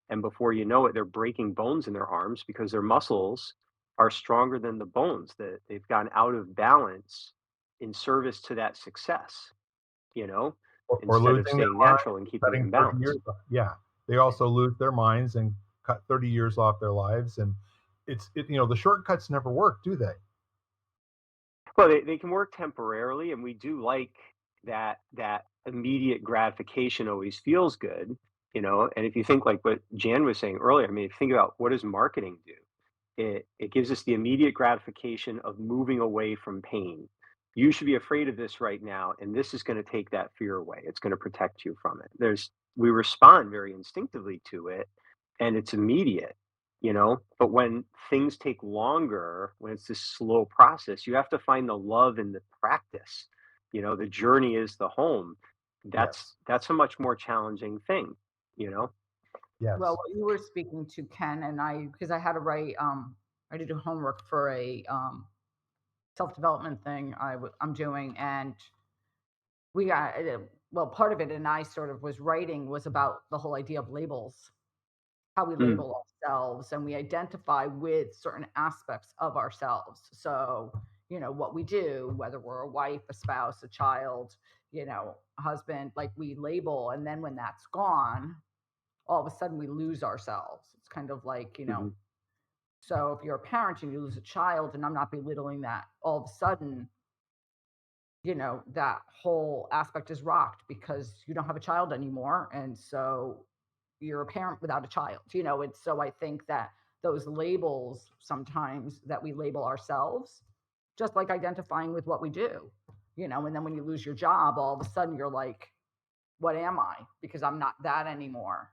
and before you know it, they're breaking bones in their arms because their muscles are stronger than the bones, that they've gone out of balance in service to that success, you know, Or instead of losing their staying mind, natural and keeping it cutting in 30 balance. years off. Yeah, they also lose their minds and cut 30 years off their lives, and the shortcuts never work, do they? Well, they can work temporarily, and we do like that immediate gratification always feels good. And if you think like what Jan was saying earlier, I mean, think about what does marketing do? It gives us the immediate gratification of moving away from pain. You should be afraid of this right now, and this is going to take that fear away. It's going to protect you from it. We respond very instinctively to it, and it's immediate. But when things take longer, when it's this slow process, you have to find the love in the practice. The journey is the home. Yes, That's a much more challenging thing, you know? Well, yes. what you were speaking to Ken and I, because I had to write, I did do homework for a self-development thing I'm doing, and we got well, part of it, and I sort of was writing was about the whole idea of labels, how we Mm, label ourselves, and we identify with certain aspects of ourselves. So, what we do, whether we're a wife, a spouse, a child, a husband, like we label, and then when that's gone, all of a sudden we lose ourselves. It's kind of like, mhm, so if you're a parent and you lose a child, and I'm not belittling that, all of a sudden, that whole aspect is rocked because you don't have a child anymore. And so you're a parent without a child. And so I think that those labels sometimes that we label ourselves, just like identifying with what we do, and then when you lose your job, all of a sudden you're like, what am I? Because I'm not that anymore.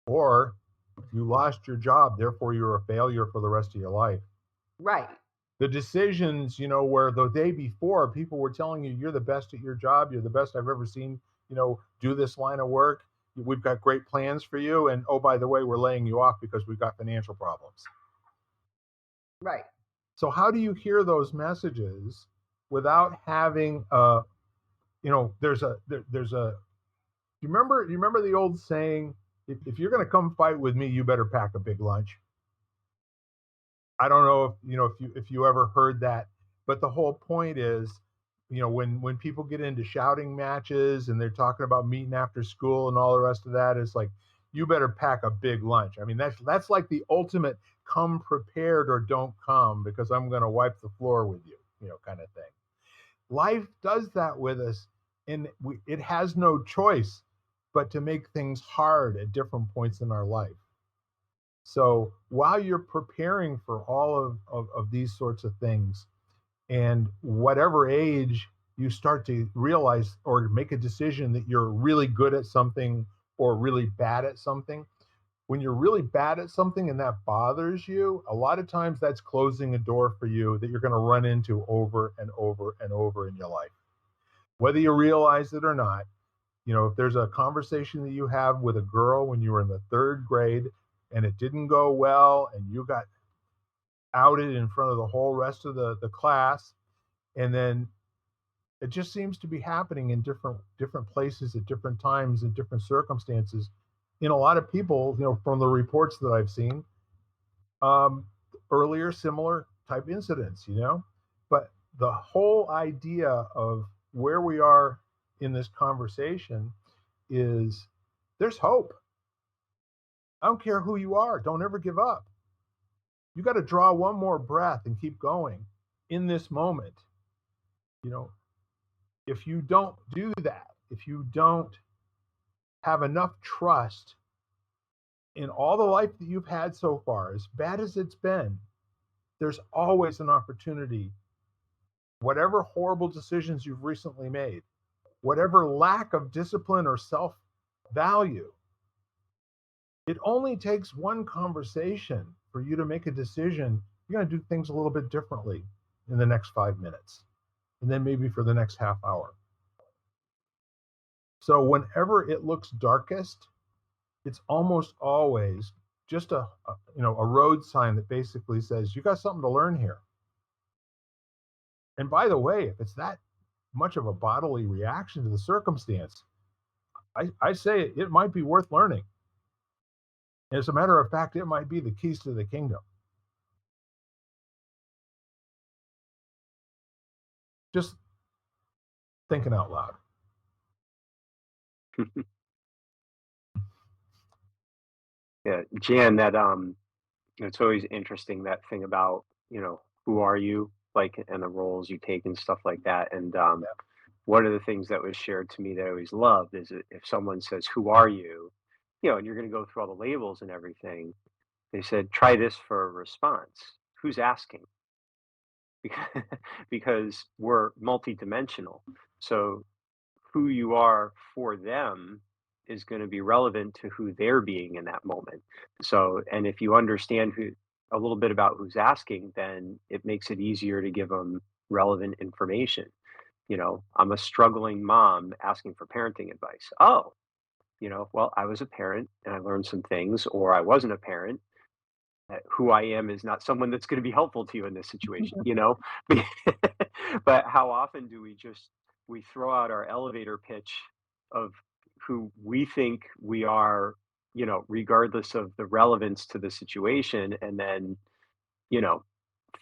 Or you lost your job, therefore you're a failure for the rest of your life. Right. The decisions, where the day before people were telling you you're the best at your job, you're the best I've ever seen, do this line of work. We've got great plans for you. And oh, by the way, we're laying you off because we've got financial problems. Right. So how do you hear those messages without having there's a you remember the old saying, if you're going to come fight with me, you better pack a big lunch. I don't know if you ever heard that, but the whole point is, when people get into shouting matches and they're talking about meeting after school and all the rest of that, it's like you better pack a big lunch. I mean, that's like the ultimate come prepared or don't come because I'm going to wipe the floor with you, kind of thing. Life does that with us, and it has no choice but to make things hard at different points in our life. So while you're preparing for all of these sorts of things, and whatever age you start to realize or make a decision that you're really good at something or really bad at something, when you're really bad at something and that bothers you, a lot of times that's closing a door for you that you're going to run into over and over and over in your life. Whether you realize it or not, if there's a conversation that you have with a girl when you were in the third grade and it didn't go well and you got outed in front of the whole rest of the class, and then it just seems to be happening in different places at different times in different circumstances in a lot of people, from the reports that I've seen, um, earlier similar type incidents, but the whole idea of where we are in this conversation is there's hope. I don't care who you are, don't ever give up. You got to draw one more breath and keep going in this moment. you know if you don't do that, if you don't have enough trust in all the life that you've had so far, as bad as it's been, there's always an opportunity. Whatever horrible decisions you've recently made, whatever lack of discipline or self value, it only takes one conversation for you to make a decision. You're going to do things a little bit differently in the next 5 minutes, and then maybe for the next half hour. So whenever it looks darkest, it's almost always just a road sign that basically says you got something to learn here. And by the way, if it's that much of a bodily reaction to the circumstance, I say it might be worth learning. As a matter of fact, it might be the keys to the kingdom. Just thinking out loud. Yeah, Jan, that it's always interesting, that thing about, who are you, like, and the roles you take and stuff like that. And one of the things that was shared to me that I always loved is that if someone says, "Who are you?" And you're going to go through all the labels and everything. They said, "Try this for a response. Who's asking?" Because because we're multidimensional. So who you are for them is going to be relevant to who they're being in that moment. So, and if you understand who a little bit about who's asking, then it makes it easier to give them relevant information. I'm a struggling mom asking for parenting advice. Oh, well, I was a parent and I learned some things, or I wasn't a parent. Who I am is not someone that's going to be helpful to you in this situation. But how often do we throw out our elevator pitch of who we think we are, regardless of the relevance to the situation, and then, you know,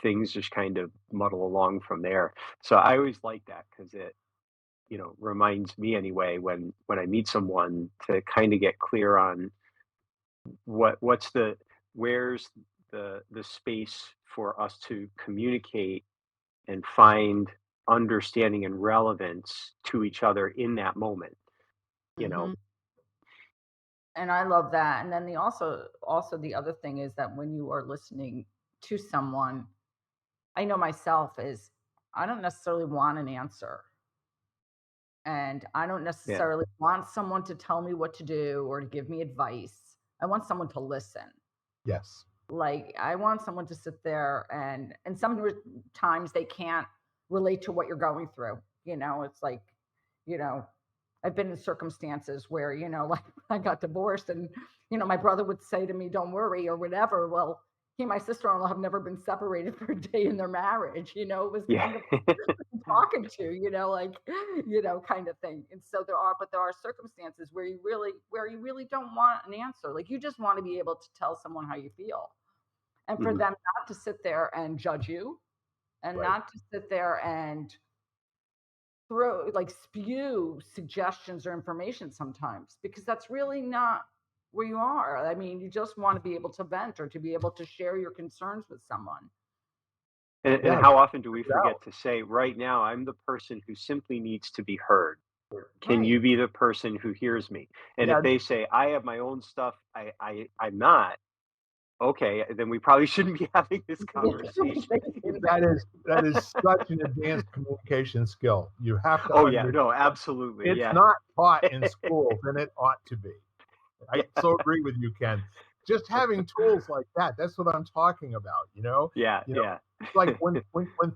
things just kind of muddle along from there. So I always like that because it, reminds me anyway, when I meet someone, to kind of get clear on what's the where's the space for us to communicate and find understanding and relevance to each other in that moment, you know? Hmm. And I love that. And then also the other thing is that when you are listening to someone, I know myself is I don't necessarily want an answer. And I don't Yeah. necessarily want someone to tell me what to do or to give me advice. I want someone to listen. Yes. Like I want someone to sit there and sometimes they can't relate to what you're going through. It's like, you know, I've been in circumstances where, like I got divorced and, my brother would say to me, don't worry or whatever. Well, he and my sister-in-law have never been separated for a day in their marriage. It was Yeah. kind of talking to, like, kind of thing. And so there are circumstances where you really don't want an answer. Like you just want to be able to tell someone how you feel and for Mhm. them not to sit there and judge you and Right. not to sit there and throw like spew suggestions or information sometimes because that's really not where you are. I mean, you just want to be able to vent or to be able to share your concerns with someone. And Yeah, how often do we check it out. forget to say, right now, I'm the person who simply needs to be heard. Can Right. you be the person who hears me? And if Yeah, they say, I have my own stuff, I'm not, okay, then we probably shouldn't be having this conversation. that is such an advanced communication skill. You have to Oh, yeah, understand no, absolutely. it's Yeah. not taught in schools, and it ought to be. I Yeah. so agree with you, Ken. Just having tools like that, that's what I'm talking about, you know? Yeah. You know, Yeah. like when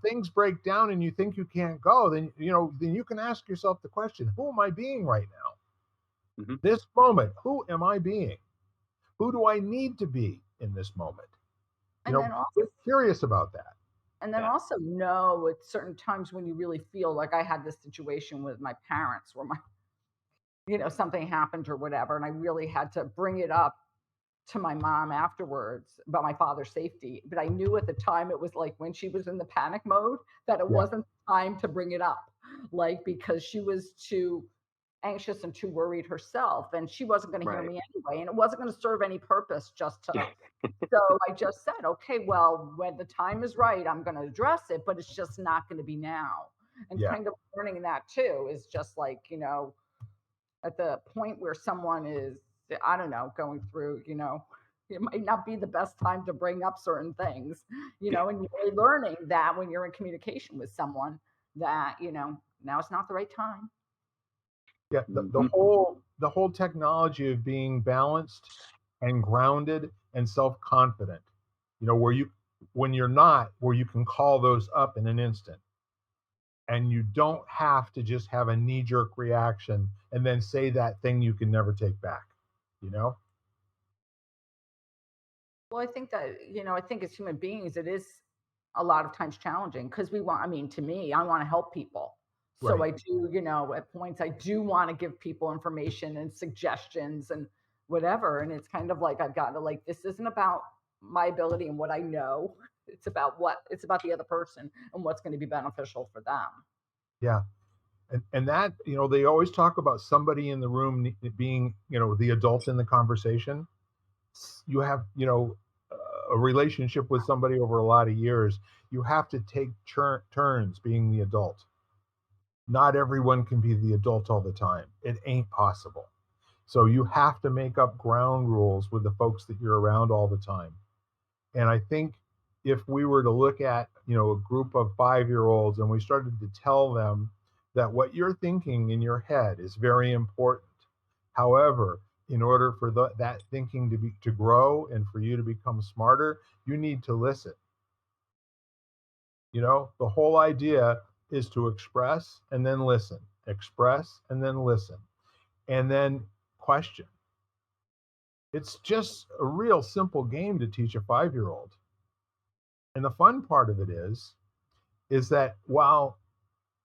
things break down and you think you can't go, then then you can ask yourself the question, who am I being right now? Hmm. This moment, who am I being? Who do I need to be in this moment? And then Get curious about that. Yeah. also know at certain times when you really feel like I had this situation with my parents where something happened or whatever, and I really had to bring it up to my mom afterwards about my father's safety. But I knew at the time it was like when she was in the panic mode that it Yeah, wasn't time to bring it up, like because she was too anxious and too worried herself, and she wasn't going to hear Right. me anyway, and it wasn't going to serve any purpose just to. So I just said, okay, well, when the time is right, I'm going to address it, but it's just not going to be now. And yeah, kind of learning that too is just like, at the point where someone is, I don't know, going through, it might not be the best time to bring up certain things, and you're really learning that when you're in communication with someone that, now it's not the right time. yeah. The Hmm. whole technology of being balanced and grounded and self-confident, where you when you're not, where you can call those up in an instant. And you don't have to just have a knee-jerk reaction and then say that thing you can never take back, you know? Well, I think that, I think as human beings, it is a lot of times challenging because I mean, to me, I want to help people. So Right. I do, at points, I do want to give people information and suggestions and whatever. And it's kind of like, I've got to, like, this isn't about my ability and what I know. It's about the other person and what's going to be beneficial for them. Yeah. And that, they always talk about somebody in the room being, the adult in the conversation. You have, a relationship with somebody over a lot of years. You have to take turns being the adult. Not everyone can be the adult all the time. It ain't possible. So you have to make up ground rules with the folks that you're around all the time. And I think if we were to look at, a group of 5-year-olds and we started to tell them that what you're thinking in your head is very important. However, in order for that thinking to grow and for you to become smarter, you need to listen. The whole idea is to express and then listen, express and then listen, and then question. It's just a real simple game to teach a 5-year-old. And the fun part of it is that while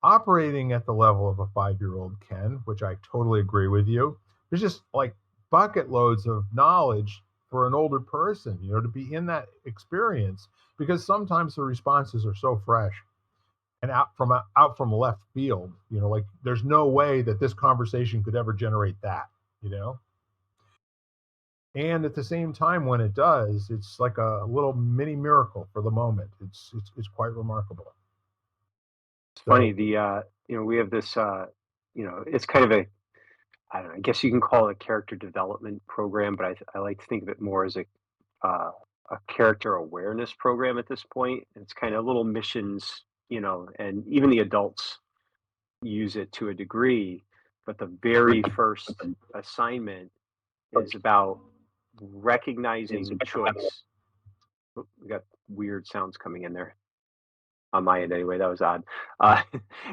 operating at the level of a 5-year-old can, which I totally agree with you, there's just like bucket loads of knowledge for an older person, to be in that experience because sometimes the responses are so fresh and out from left field, like there's no way that this conversation could ever generate that, you know. And at the same time, when it does, it's like a little mini miracle for the moment. It's quite remarkable. It's funny. So We have this, it's kind of I don't know, I guess you can call it a character development program, but I like to think of it more as uh, a character awareness program at this point. It's kind of little missions, and even the adults use it to a degree. But the very first assignment is about recognizing choice. Oh, we got weird sounds coming in there on my end anyway. That was odd. Uh,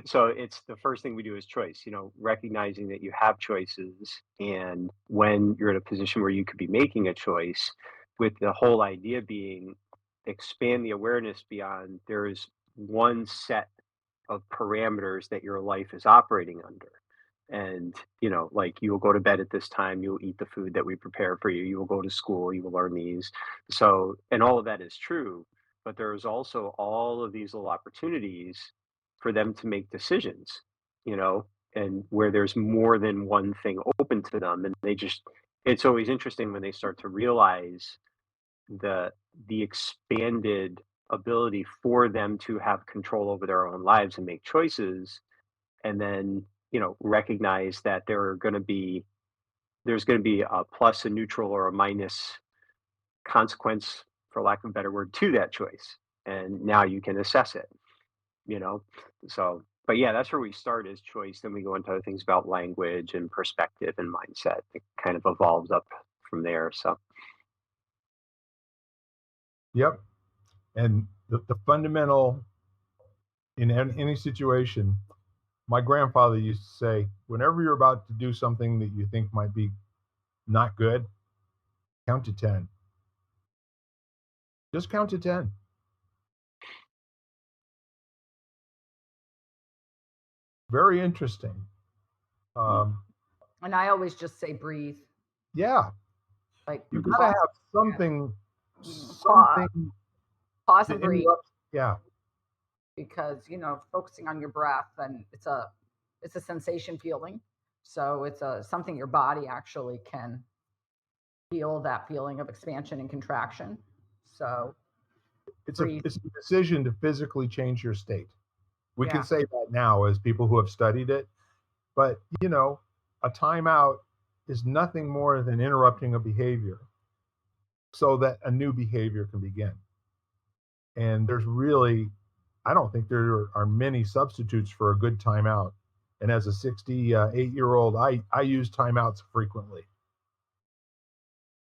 so it's the first thing we do is choice. Recognizing that you have choices, and when you're in a position where you could be making a choice, with the whole idea being expand the awareness beyond there is one set of parameters that your life is operating under. And, like you will go to bed at this time, you will eat the food that we prepare for you, you will go to school, you will learn these. So, and all of that is true, but there's also all of these little opportunities for them to make decisions, you know, and where there's more than one thing open to them, and they just it's always interesting when they start to realize the expanded ability for them to have control over their own lives and make choices, and then recognize that there's going to be a plus, a neutral, or a minus consequence, for lack of a better word, to that choice, and now you can assess it. you know so, but yeah, that's where we start, is choice, then we go into other things about language and perspective and mindset. It kind of evolves up from there. So Yep. And the fundamental in any situation, my grandfather used to say, whenever you're about to do something that you think might be not good, count to 10. Just count to 10. Very interesting. Um, And I always just say breathe. yeah, Like you gotta pause, have something, pause, something pause to and breathe, interrupt. Yeah, because focusing on your breath, and it's a sensation feeling, so it's a something your body actually can feel, that feeling of expansion and contraction. So it's a breathe. it's a decision to physically change your state. We can Yeah. say that now as people who have studied it, but a timeout is nothing more than interrupting a behavior so that a new behavior can begin. And there's really, I don't think there are many substitutes for a good timeout. And as a 68-year-old, I use timeouts frequently.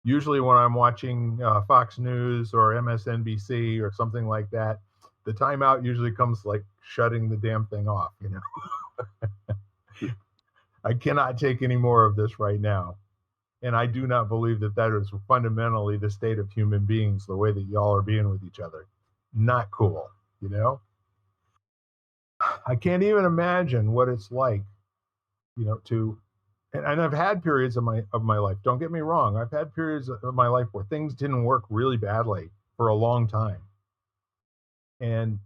Usually when I'm watching Fox News or MSNBC or something like that, the timeout usually comes like shutting the damn thing off. I cannot take any more of this right now. And I do not believe that that is fundamentally the state of human beings, the way that y'all are being with each other. Not cool, you know? I can't even imagine what it's like, to and I've had periods of my life. Don't get me wrong. I've had periods of my life where things didn't work really badly for a long time. And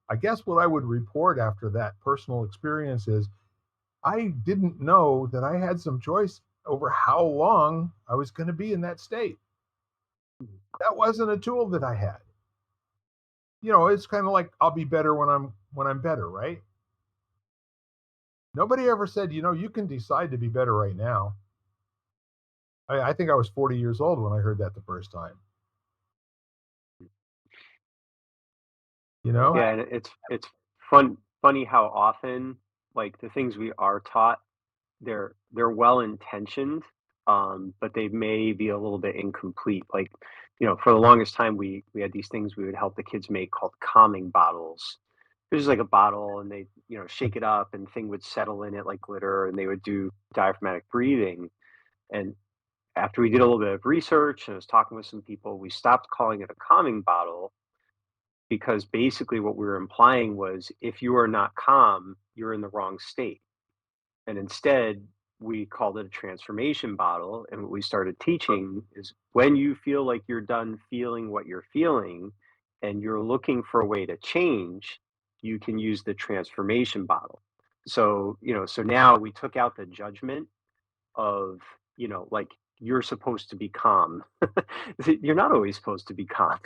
I guess what I would report after that personal experience is I didn't know that I had some choice over how long I was going to be in that state. That wasn't a tool that I had. It's kind of like I'll be better when I'm better, right? Nobody ever said, you can decide to be better right now. I think I was 40 years old when I heard that the first time. You know? yeah, and it's funny how often, like, the things we are taught, they're well intentioned, but they may be a little bit incomplete. Like, for the longest time, we had these things we would help the kids make called calming bottles. It was just like a bottle, and they shake it up, and thing would settle in it like glitter, and they would do diaphragmatic breathing. And after we did a little bit of research and I was talking with some people, we stopped calling it a calming bottle, because basically what we were implying was, if you are not calm, you're in the wrong state. And instead, we called it a transformation bottle. And what we started teaching is, when you feel like you're done feeling what you're feeling and you're looking for a way to change, you can use the transformation bottle. So now we took out the judgment of, like, you're supposed to be calm. You're not always supposed to be calm.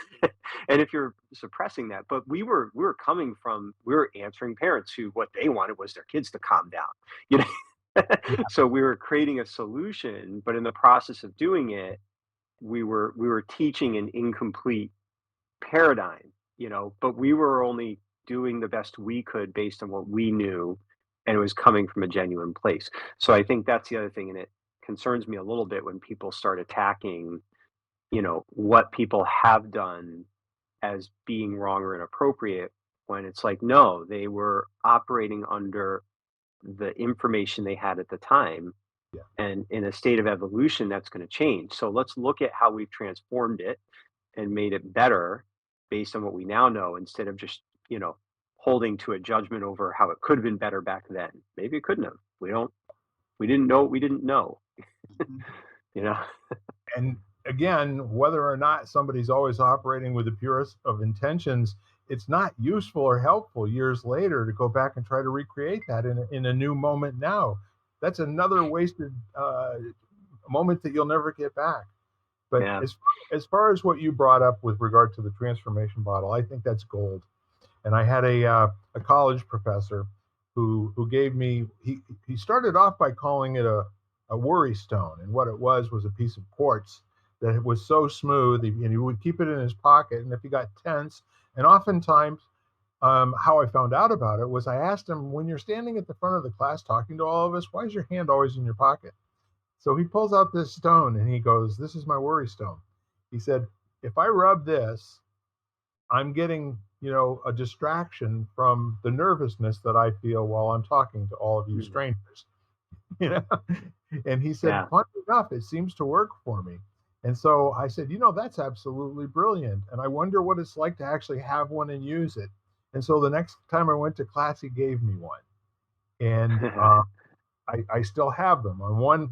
And if you're suppressing that, but we were answering parents who, what they wanted was their kids to calm down. You know, Yeah. so we were creating a solution, but in the process of doing it, we were teaching an incomplete paradigm, but we were only doing the best we could based on what we knew, and it was coming from a genuine place. So I think that's the other thing, and it concerns me a little bit when people start attacking, what people have done as being wrong or inappropriate, when it's like, no, they were operating under the information they had at the time, Yeah. and in a state of evolution that's going to change. So let's look at how we've transformed it and made it better based on what we now know, instead of just, holding to a judgment over how it could have been better back then. Maybe it couldn't have. We didn't know what we didn't know, Mhm. you know? And again, whether or not somebody's always operating with the purest of intentions, it's not useful or helpful years later to go back and try to recreate that in a new moment now. That's another wasted a moment that you'll never get back. But Yeah. as far as what you brought up with regard to the transformation bottle, I think that's gold. And I had a college professor who gave me, he started off by calling it a worry stone, and what it was a piece of quartz that it was so smooth, and he would keep it in his pocket, and if he got tense, and oftentimes, how I found out about it was I asked him, when you're standing at the front of the class talking to all of us, why is your hand always in your pocket? So he pulls out this stone and he goes, this is my worry stone. He said, if I rub this, I'm getting, a distraction from the nervousness that I feel while I'm talking to all of you strangers. And he said, Yeah. funny enough, it seems to work for me. And so I said, that's absolutely brilliant. And I wonder what it's like to actually have one and use it. And so the next time I went to class, he gave me one. And I still have them. On one,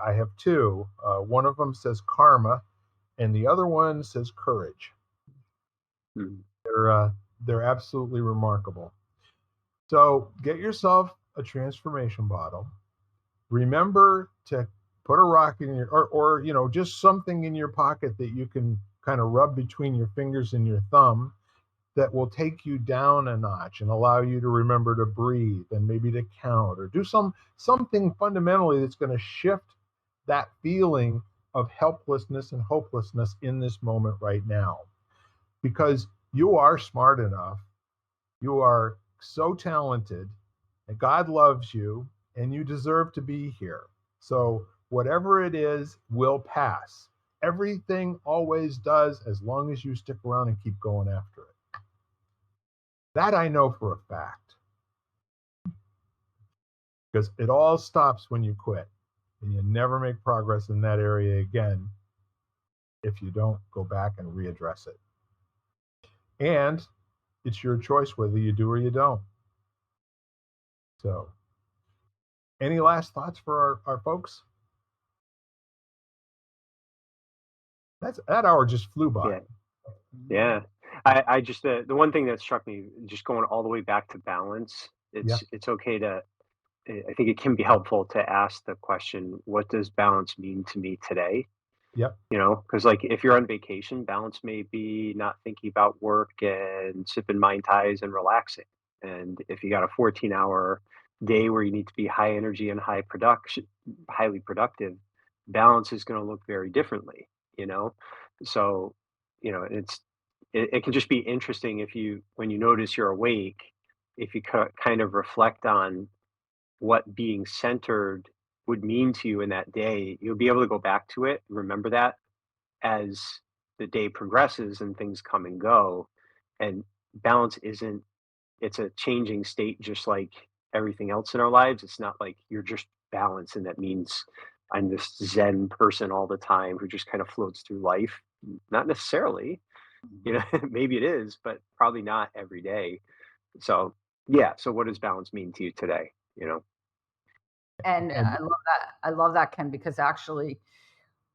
I have two. One of them says karma, and the other one says courage. They're absolutely remarkable. So get yourself a transformation bottle. Remember to put a rock in your, or just something in your pocket that you can kind of rub between your fingers and your thumb that will take you down a notch and allow you to remember to breathe and maybe to count or do something fundamentally that's going to shift that feeling of helplessness and hopelessness in this moment right now. Because you are smart enough, you are so talented, and God loves you, and you deserve to be here. So whatever it is will pass. Everything always does, as long as you stick around and keep going after it. That I know for a fact. Because it all stops when you quit, and you never make progress in that area again if you don't go back and readdress it. And it's your choice whether you do or you don't. So, any last thoughts for our folks? That hour just flew by. Yeah. I just, the one thing that struck me, just going all the way back to balance, it's okay to, I think it can be helpful to ask the question, what does balance mean to me today? Yep. Because like if you're on vacation, balance may be not thinking about work and sipping Mai Tais and relaxing. And if you got a 14-hour day where you need to be high energy and highly productive, balance is going to look very differently, So, it can just be interesting if when you notice you're awake, if you kind of reflect on what being centered would mean to you in that day, you'll be able to go back to it, remember that as the day progresses and things come and go. And balance isn't, it's a changing state just like everything else in our lives. It's not like you're just balanced and that means I'm this Zen person all the time who just kind of floats through life. Not necessarily, maybe it is, but probably not every day. So, yeah. So, what does balance mean to you today? And I love that, Ken, because actually,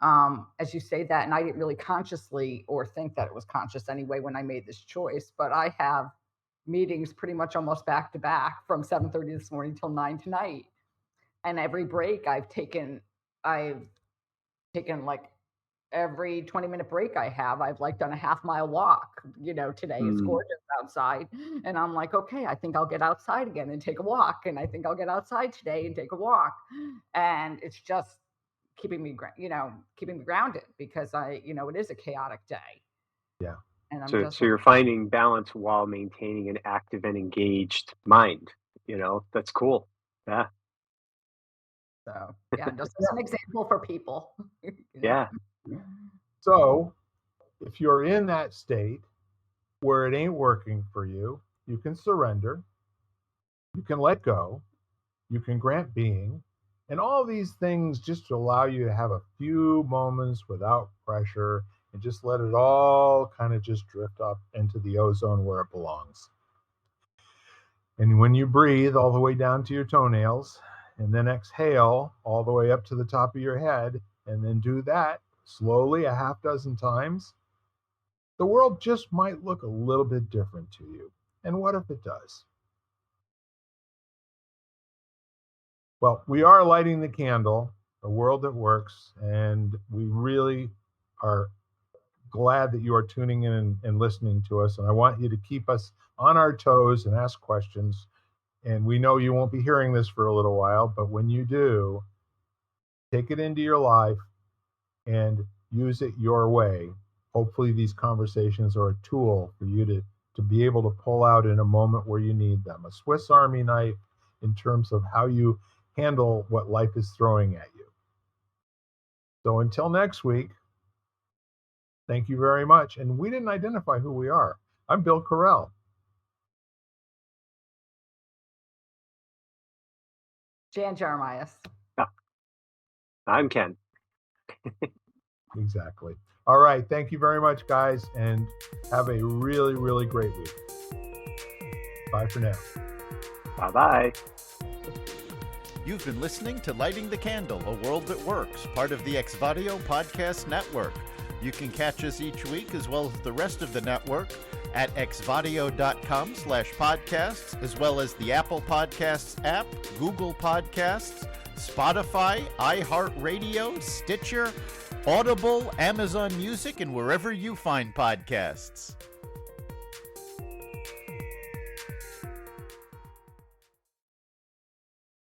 as you say that, and I didn't really consciously or think that it was conscious anyway when I made this choice, but I have meetings pretty much almost back to back from 7:30 this morning till 9 tonight. And every break I've taken like every 20-minute break I have, I've like done a half-mile walk. Today it's gorgeous outside. And I'm like, okay, I think I'll get outside again and take a walk. And I think I'll get outside today and take a walk. And it's just keeping me, keeping me grounded because it is a chaotic day. Yeah. And So you're finding balance while maintaining an active and engaged mind. That's cool. Yeah. So yeah, just as an example for people. Yeah. So if you're in that state where it ain't working for you, you can surrender, you can let go, you can grant being, and all these things just to allow you to have a few moments without pressure and just let it all kind of just drift up into the ozone where it belongs. And when you breathe all the way down to your toenails, and then exhale all the way up to the top of your head, and then do that slowly a half dozen times, the world just might look a little bit different to you. And what if it does? Well, we are lighting the candle A World That Works. And we really are glad that you are tuning in and listening to us. And I want you to keep us on our toes and ask questions. And we know you won't be hearing this for a little while, but when you do, take it into your life and use it your way. Hopefully these conversations are a tool for you to be able to pull out in a moment where you need them. A Swiss Army knife in terms of how you handle what life is throwing at you. So until next week, thank you very much. And we didn't identify who we are. I'm Bill Carell. Jan Jeremias. I'm Ken. Exactly. All right. Thank you very much, guys, and have a really, really great week. Bye for now. Bye-bye. You've been listening to Lighting the Candle, A World That Works, part of the Exvadio Podcast Network. You can catch us each week, as well as the rest of the network, at exvadio.com/podcasts, as well as the Apple Podcasts app, Google Podcasts, Spotify, iHeartRadio, Stitcher, Audible, Amazon Music, and wherever you find podcasts.